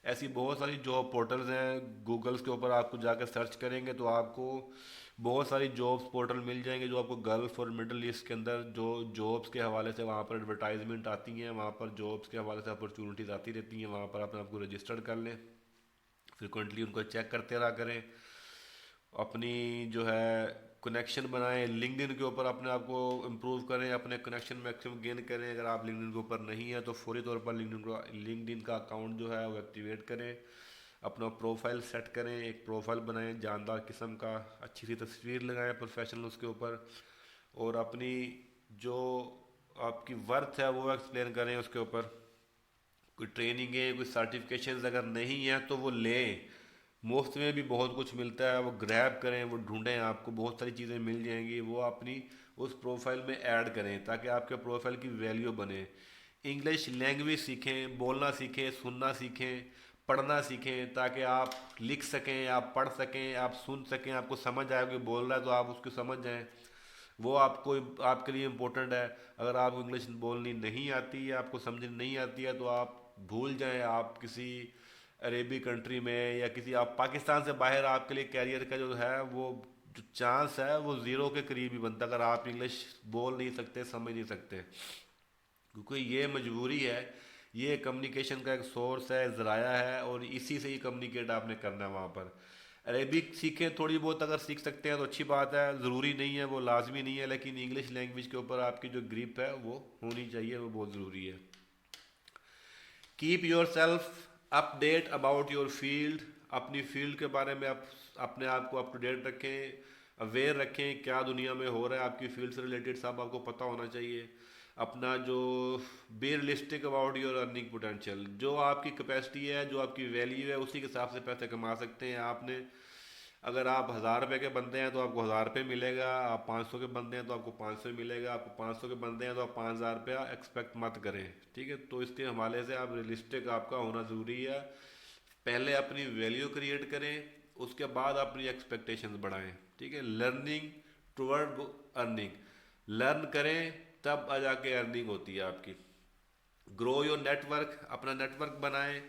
ऐसी बहुत सारी जॉब पोर्टल्स हैं, गूगल्स के ऊपर आपको जाकर सर्च करेंगे तो आपको बहुत सारी जॉब्स पोर्टल मिल जाएंगे जो आपको गल्फ़ और मिडल ईस्ट के अंदर जो जॉब्स के हवाले से वहाँ पर एडवर्टाइजमेंट आती हैं, वहाँ पर जॉब्स के हवाले से अपॉर्चुनिटीज़ आती रहती हैं, वहाँ पर अपने आपको रजिस्टर्ड कर लें, फ्रिक्वेंटली उनको चेक करते रहा करें। अपनी जो है कनेक्शन बनाएं, लिंक्डइन के ऊपर अपने आप को इम्प्रूव करें, अपने कनेक्शन मैक्सिमम गेन करें। अगर आप लिंक्डइन के ऊपर नहीं है तो फौरी तौर पर लिंक्डइन का अकाउंट जो है वो एक्टिवेट करें, अपना प्रोफाइल सेट करें, एक प्रोफाइल बनाएं जानदार किस्म का, अच्छी सी तस्वीर लगाएं प्रोफेशनल उसके ऊपर, और अपनी जो आपकी वर्थ है वो एक्सप्लेन करें उसके ऊपर। कोई ट्रेनिंग है, कोई सर्टिफिकेशंस अगर नहीं है तो वो लें, मुफ्त में भी बहुत कुछ मिलता है, वो ग्रैब करें, वो ढूंढें, आपको बहुत सारी चीज़ें मिल जाएंगी, वो अपनी उस प्रोफाइल में ऐड करें ताकि आपके प्रोफाइल की वैल्यू बने। इंग्लिश लैंग्वेज सीखें, बोलना सीखें, सुनना सीखें, पढ़ना सीखें, ताकि आप लिख सकें, आप पढ़ सकें, आप सुन सकें, आपको समझ आए कि बोल रहा है तो आप उसको समझ जाएं। वो आपको आपके लिए इम्पोर्टेंट है। अगर आपको इंग्लिश बोलनी नहीं आती है, आपको समझनी नहीं आती है, तो आप भूल जाएं, आप किसी अरेबी कंट्री में या किसी आप पाकिस्तान से बाहर आपके लिए कैरियर का जो है वो जो चांस है वो ज़ीरो के करीब ही बनता है अगर आप इंग्लिश बोल नहीं सकते, समझ नहीं सकते। क्योंकि ये मजबूरी है, ये कम्युनिकेशन का एक सोर्स है, ज़राया है, और इसी से ही कम्युनिकेट आपने करना है वहाँ पर। अरेबिक सीखें थोड़ी बहुत, अगर सीख सकते हैं तो अच्छी बात है, ज़रूरी नहीं है, वो लाजमी नहीं है, लेकिन इंग्लिश लैंग्वेज के ऊपर आपकी जो ग्रिप है वो होनी चाहिए, वो बहुत ज़रूरी है। Keep your self update about your field, अपनी फील्ड के बारे में आप अपने आप को अप टू डेट रखें, अवेयर रखें, क्या दुनिया में हो रहा है, आपकी फील्ड से रिलेटेड सब आपको पता होना चाहिए। अपना जो be realistic about your earning potential, जो आपकी कैपेसिटी है, जो आपकी वैल्यू है, उसी के हिसाब से पैसे कमा सकते हैं आपने। अगर आप 1000 रुपये के बंदे हैं तो आपको 1000 रुपये मिलेगा, आप 500 के बंदे हैं तो आपको 500 मिलेगा, आपको 500 के बंदे हैं तो आप 5000 रुपया एक्सपेक्ट मत करें। ठीक है, तो इसके हवाले से आप रियलिस्टिक आपका होना ज़रूरी है। पहले अपनी वैल्यू क्रिएट करें, उसके बाद अपनी एक्सपेक्टेशंस बढ़ाएं। ठीक है, लर्निंग टुवर्ड अर्निंग, लर्न करें तब आ जाके अर्निंग होती है आपकी। ग्रो योर नेटवर्क, अपना नेटवर्क बनाएं।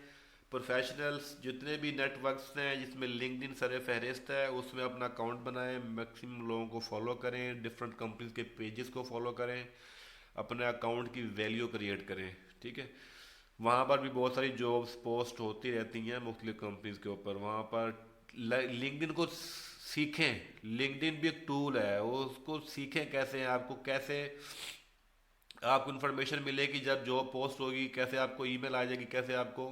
प्रोफेशनल्स जितने भी नेटवर्क्स हैं जिसमें लिंक्डइन सर फहरिस्त है, उसमें अपना अकाउंट बनाएं, मैक्सिमम लोगों को फॉलो करें, डिफरेंट कंपनीज के पेजेस को फॉलो करें, अपने अकाउंट की वैल्यू क्रिएट करें। ठीक है, वहाँ पर भी बहुत सारी जॉब्स पोस्ट होती रहती हैं मुख्तलिफ कंपनीज के ऊपर। वहाँ पर लिंक्डइन को सीखें, लिंक्डइन भी एक टूल है, वो उसको सीखें कैसे, आपको कैसे आपको इन्फॉर्मेशन मिलेगी जब जॉब पोस्ट होगी, कैसे आपको ईमेल आ जाएगी, कैसे आपको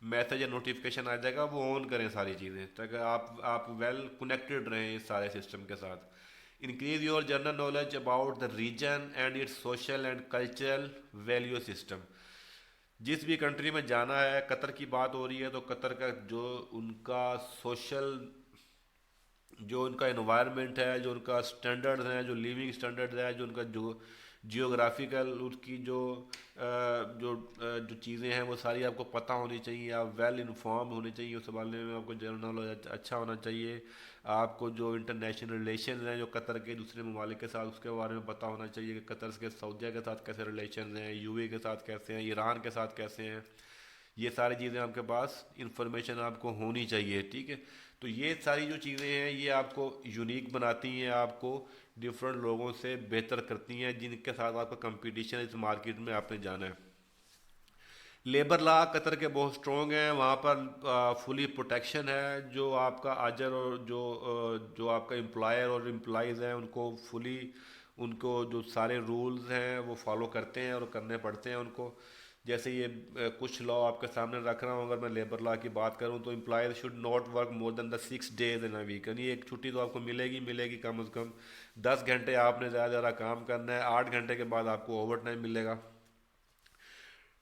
मैसेज या नोटिफिकेशन आ जाएगा, वो ऑन करें सारी चीज़ें ताकि आप वेल कनेक्टेड रहें इस सारे सिस्टम के साथ। Increase your general knowledge about the region and its social and cultural value system. जिस भी कंट्री में जाना है, कतर की बात हो रही है तो कतर का जो उनका सोशल, जो उनका एनवायरनमेंट है, जो उनका स्टैंडर्ड है, जो लिविंग स्टैंडर्ड है, जो उनका जो जियोग्राफिकल उसकी जो चीज़ें हैं वो सारी आपको पता होनी चाहिए। आप वेल इन्फॉर्म होने चाहिए उस बारे में, आपको जनरल नॉलेज अच्छा होना चाहिए। आपको जो इंटरनेशनल रिलेशन हैं जो कतर के दूसरे ममालिक के साथ, उसके बारे में पता होना चाहिए कि कतर के सऊदिया के साथ कैसे रिलेशन हैं, यूएई के साथ कैसे हैं, ईरान के साथ कैसे हैं। ये सारी चीज़ें आपके पास इंफॉर्मेशन आपको होनी चाहिए, ठीक है। तो ये सारी जो चीज़ें हैं ये आपको यूनिक बनाती हैं, आपको डिफरेंट लोगों से बेहतर करती हैं जिनके साथ आपका कंपटीशन इस मार्केट में आपने जाना है। लेबर लॉ कतर के बहुत स्ट्रॉन्ग हैं, वहाँ पर फुली प्रोटेक्शन है। जो आपका आजर और जो आपका एम्प्लॉयर और एम्प्लॉयज़ हैं उनको फुली, उनको जो सारे रूल्स हैं वो फॉलो करते हैं और करने पड़ते हैं उनको। जैसे ये कुछ लॉ आपके सामने रख रहा हूँ, अगर मैं लेबर लॉ की बात करूँ तो employer should not work more than the 6 days in a week, यानी एक छुट्टी तो आपको मिलेगी मिलेगी कम से कम। 10 घंटे आपने ज़्यादा ज़्यादा काम करना है, 8 घंटे के बाद आपको ओवर टाइम मिलेगा,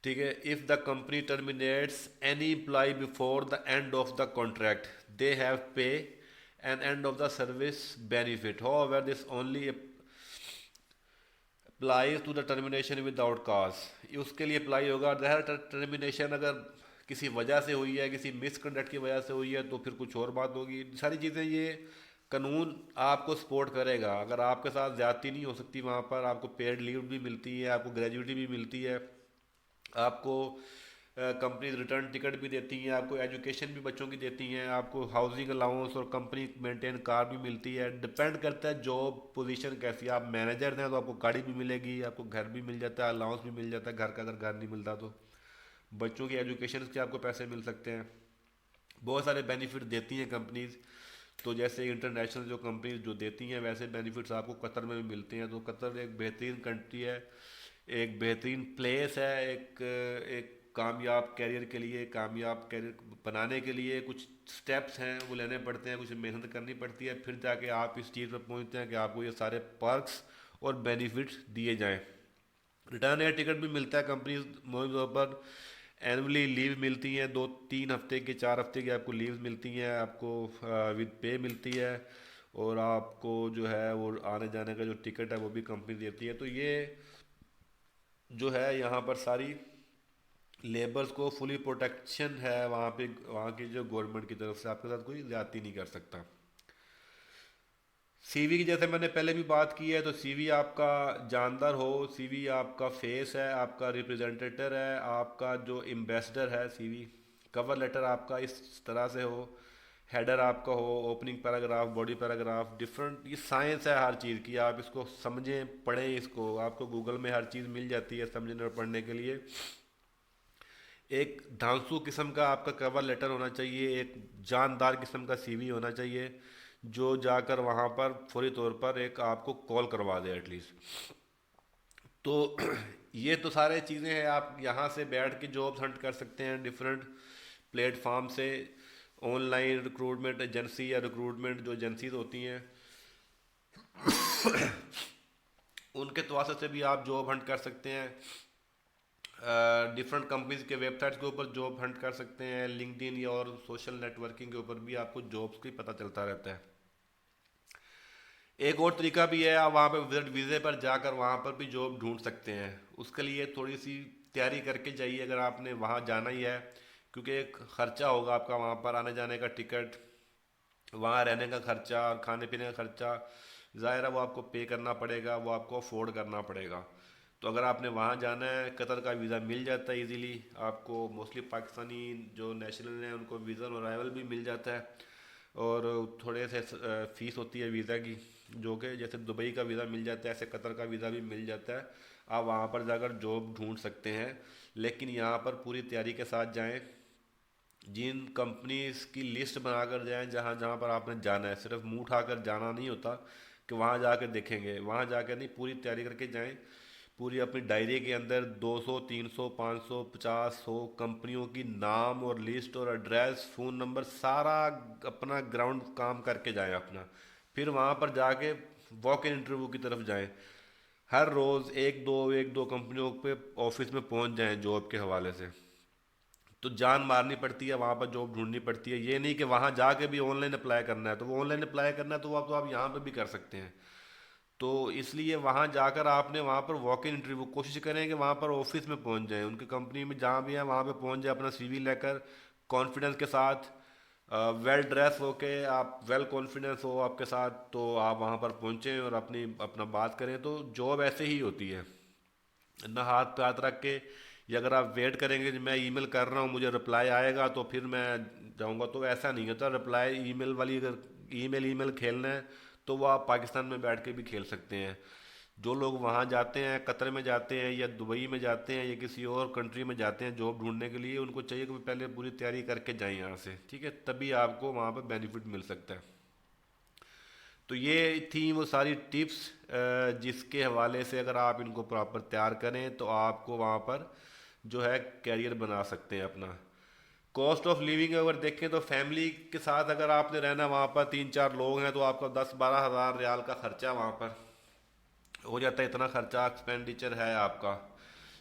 ठीक है। If the company terminates any employee before the end of the contract they have pay and end of the service benefit, however this only apply to the termination without cause. उसके लिए apply होगा। There termination अगर किसी वजह से हुई है, किसी मिसकंडक्ट की वजह से हुई है तो फिर कुछ और बात होगी। सारी चीज़ें ये कानून आपको सपोर्ट करेगा। अगर आपके साथ ज़्यादती नहीं हो सकती, वहाँ पर आपको पेड लीव भी मिलती है, आपको ग्रेजुइटी भी मिलती है, आपको कंपनी रिटर्न टिकट भी देती हैं, आपको एजुकेशन भी बच्चों की देती हैं, आपको हाउसिंग अलाउंस और कंपनी मेंटेन कार भी मिलती है। डिपेंड करता है जॉब पोजीशन कैसी है। आप मैनेजर हैं तो आपको गाड़ी भी मिलेगी, आपको घर भी मिल जाता है, अलाउंस भी मिल जाता है घर का, अगर घर नहीं मिलता तो बच्चों की एजुकेशन के आपको पैसे मिल सकते हैं। बहुत सारे बेनिफिट देती हैं कंपनीज। तो जैसे इंटरनेशनल जो कंपनीज जो देती हैं वैसे बेनिफिट्स आपको कतर में भी मिलते हैं। तो कतर एक बेहतरीन कंट्री है, एक बेहतरीन प्लेस है। एक एक कामयाब कैरियर के लिए, कामयाब कैरियर बनाने के लिए कुछ स्टेप्स हैं वो लेने पड़ते हैं, कुछ मेहनत करनी पड़ती है, फिर जाके आप इस चीज़ पर पहुंचते हैं कि आपको ये सारे पर्क्स और बेनिफिट्स दिए जाएं। रिटर्न एयर टिकट भी मिलता है कंपनी मोम तौर पर। एनुअली लीव मिलती हैं, 2-3 हफ्ते की, 4 हफ्ते की आपको लीव मिलती हैं, आपको विद पे मिलती है। और आपको जो है वो आने जाने का जो टिकट है वो भी कंपनी देती है। तो ये जो है यहाँ पर सारी लेबर्स को फुली प्रोटेक्शन है वहाँ पे। वहाँ की जो गवर्नमेंट की तरफ से आपके साथ कोई ज्यादती नहीं कर सकता। सीवी की जैसे मैंने पहले भी बात की है, तो सीवी आपका जानदार हो, सीवी आपका फेस है, आपका रिप्रेजेंटेटर है, आपका जो एम्बेसडर है। सीवी कवर लेटर आपका इस तरह से हो, हेडर आपका हो, opening paragraph, body paragraph, different. ये साइंस है हर चीज़ की, आप इसको समझें पढ़ें इसको, आपको गूगल में हर चीज़ मिल जाती है समझने और पढ़ने के लिए। एक धांसू किस्म का आपका कवर लेटर होना चाहिए, एक जानदार किस्म का सीवी होना चाहिए जो जाकर वहाँ पर फौरी तौर पर एक आपको कॉल करवा दे एटलीस्ट। तो ये तो सारे चीज़ें हैं, आप यहाँ से बैठ के जॉब्स हंट कर सकते हैं डिफरेंट प्लेटफॉर्म से। ऑनलाइन रिक्रूटमेंट एजेंसी या रिक्रूटमेंट जो एजेंसीज होती हैं उनके तवासत से भी आप जॉब हंट कर सकते हैं। डिफरेंट कंपनीज के वेबसाइट्स के ऊपर जॉब हंट कर सकते हैं। लिंक्डइन या और सोशल नेटवर्किंग के ऊपर भी आपको जॉब्स की पता चलता रहता है। एक और तरीका भी है, आप वहाँ पे विजिट वीज़े पर जाकर वहाँ पर भी जॉब ढूंढ सकते हैं। उसके लिए थोड़ी सी तैयारी करके जाइए अगर आपने वहाँ जाना ही है, क्योंकि एक ख़र्चा होगा आपका वहाँ पर आने जाने का, टिकट, वहाँ रहने का खर्चा और खाने पीने का खर्चा, ज़ाहिर है वो आपको पे करना पड़ेगा, वो आपको अफोर्ड करना पड़ेगा। तो अगर आपने वहाँ जाना है, कतर का वीज़ा मिल जाता है इजीली आपको। मोस्टली पाकिस्तानी जो नेशनल हैं उनको वीज़ा और अराइवल भी मिल जाता है। और थोड़े से फ़ीस होती है वीज़ा की, जो कि जैसे दुबई का वीज़ा मिल जाता है ऐसे कतर का वीज़ा भी मिल जाता है। आप वहाँ पर जाकर जॉब ढूंढ सकते हैं। लेकिन यहाँ पर पूरी तैयारी के साथ जाएं, जिन कंपनीज की लिस्ट बनाकर जाएं, जहाँ जहाँ पर आपने जाना है। सिर्फ मुंह उठाकर जाना नहीं होता कि वहाँ जाकर देखेंगे, वहाँ जाकर नहीं, पूरी तैयारी करके जाएं। पूरी अपनी डायरी के अंदर 200 300 500 50 100 कंपनियों की नाम और लिस्ट और एड्रेस फ़ोन नंबर सारा अपना ग्राउंड काम करके जाएं अपना। फिर वहाँ पर जाके वॉक इन इंटरव्यू की तरफ जाएं। हर रोज़ एक दो कंपनियों पे ऑफिस में पहुँच जाएं जॉब के हवाले से। तो जान मारनी पड़ती है, वहाँ पर जॉब ढूंढनी पड़ती है। ये नहीं कि वहाँ जाके भी ऑनलाइन अप्लाई करना है, तो वो ऑनलाइन अप्लाई करना है तो आप यहाँ पे भी कर सकते हैं। तो इसलिए वहाँ जाकर आपने वहाँ पर वॉक इन इंटरव्यू कोशिश करें कि वहाँ पर ऑफिस में पहुँच जाएं, उनकी कंपनी में जहाँ भी है वहाँ पे पहुँच जाए अपना सीवी लेकर, कॉन्फिडेंस के साथ, वेल ड्रेस होके, आप वेल कॉन्फिडेंस हो आपके साथ, तो आप वहाँ पर पहुँचें और अपनी अपना बात करें। तो जॉब ऐसे ही होती है ना, हाथ पे हाथ रख के, या अगर आप वेट करेंगे कि मैं ईमेल कर रहा हूँ मुझे रिप्लाई आएगा तो फिर मैं जाऊँगा, तो ऐसा नहीं होता। रिप्लाई ईमेल वाली, अगर ईमेल खेलना है तो वो आप पाकिस्तान में बैठ के भी खेल सकते हैं। जो लोग वहाँ जाते हैं, कतर में जाते हैं या दुबई में जाते हैं या किसी और कंट्री में जाते हैं जॉब ढूंढने के लिए, उनको चाहिए कि पहले पूरी तैयारी करके जाएं यहाँ से, ठीक है, तभी आपको वहाँ पर बेनिफिट मिल सकता है। तो ये थी वो सारी टिप्स जिसके हवाले से अगर आप इनको प्रॉपर तैयार करें तो आपको वहाँ पर जो है कैरियर बना सकते हैं अपना। कॉस्ट ऑफ लिविंग अगर देखें तो फैमिली के साथ अगर आपने रहना, वहाँ पर 3 4 लोग हैं, तो आपका 10 12 हज़ार रियाल का खर्चा वहाँ पर हो जाता है। इतना खर्चा एक्सपेंडिचर है आपका,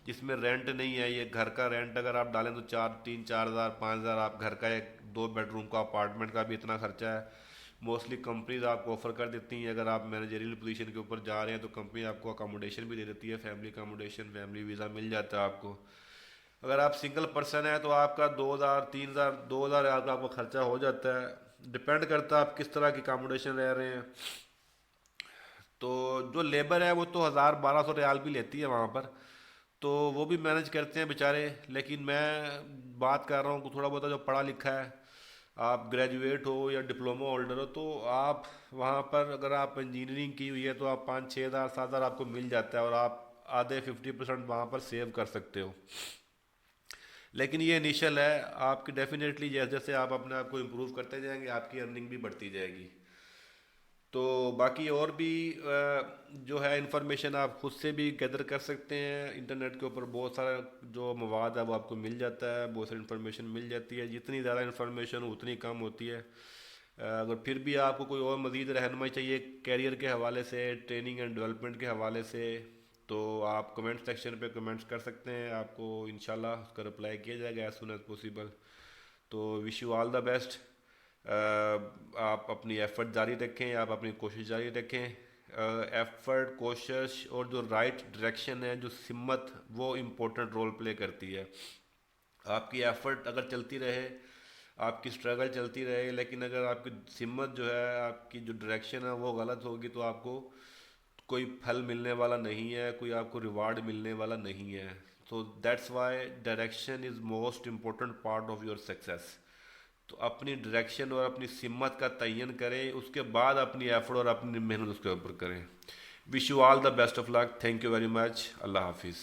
जिसमें रेंट नहीं है। ये घर का रेंट अगर आप डालें तो 4 3 4 हज़ार 5 हज़ार, आप घर का एक 2 बेडरूम का अपार्टमेंट का भी इतना खर्चा है। मोस्टली कंपनीज आपको ऑफर कर देती हैं, अगर आप मैनेजरियल पोजीशन के ऊपर जा रहे हैं तो कंपनी आपको अकोमोडेशन भी दे देती है, फैमिली अकोमोडेशन, फैमिली वीज़ा मिल जाता है आपको। अगर आप सिंगल पर्सन है तो आपका 2 हज़ार 3 हज़ार 2 हज़ार का आपका खर्चा हो जाता है। डिपेंड करता है आप किस तरह की अकोमोडेशन रह रहे हैं। तो जो लेबर है वो तो 1000 1200 रियाल भी लेती है वहाँ पर, तो वो भी मैनेज करते हैं बेचारे। लेकिन मैं बात कर रहा हूँ थोड़ा बहुत जो पढ़ा लिखा है, आप ग्रेजुएट हो या डिप्लोमा होल्डर हो, तो आप वहाँ पर अगर आप इंजीनियरिंग की हुई है तो आप 5 6 हज़ार 7 हज़ार आपको मिल जाता है, और आप आधे 50% वहाँ पर सेव कर सकते हो। लेकिन ये इनिशियल है, आपकी डेफिनेटली जैसे जैसे आप अपने आप को इम्प्रूव करते जाएंगे आपकी अर्निंग भी बढ़ती जाएगी। तो बाकी और भी जो है इंफॉर्मेशन आप खुद से भी गैदर कर सकते हैं। इंटरनेट के ऊपर बहुत सारा जो मवाद है वो आपको मिल जाता है, बहुत सारी इन्फॉर्मेशन मिल जाती है। जितनी ज़्यादा इन्फॉर्मेशन उतनी कम होती है। अगर फिर भी आपको कोई और मज़ीद रहनुमाई चाहिए कैरियर के हवाले से, ट्रेनिंग एंड डेवलपमेंट के हवाले से, तो आप कमेंट सेक्शन पे कमेंट्स कर सकते हैं। आपको इंशाल्लाह उसका रिप्लाई किया जाएगा एज सुन एज पॉसिबल। तो wish you all the best. आप अपनी एफ़र्ट जारी रखें, आप अपनी कोशिश जारी रखें। एफ़र्ट, कोशिश और जो राइट डायरेक्शन है, जो हिम्मत, वो इम्पोर्टेंट रोल प्ले करती है। आपकी एफ़र्ट अगर चलती रहे, आपकी स्ट्रगल चलती रहे, लेकिन अगर आपकी हिम्मत जो है, आपकी जो डायरेक्शन है वो गलत होगी, तो आपको कोई फल मिलने वाला नहीं है, कोई आपको रिवार्ड मिलने वाला नहीं है। So that's why direction is most important part of your success. तो अपनी डायरेक्शन और अपनी हिम्मत का तयन करें, उसके बाद अपनी एफर्ट और अपनी मेहनत उसके ऊपर करें। Wish you all the best of luck. Thank you very much. अल्लाह हाफिज़।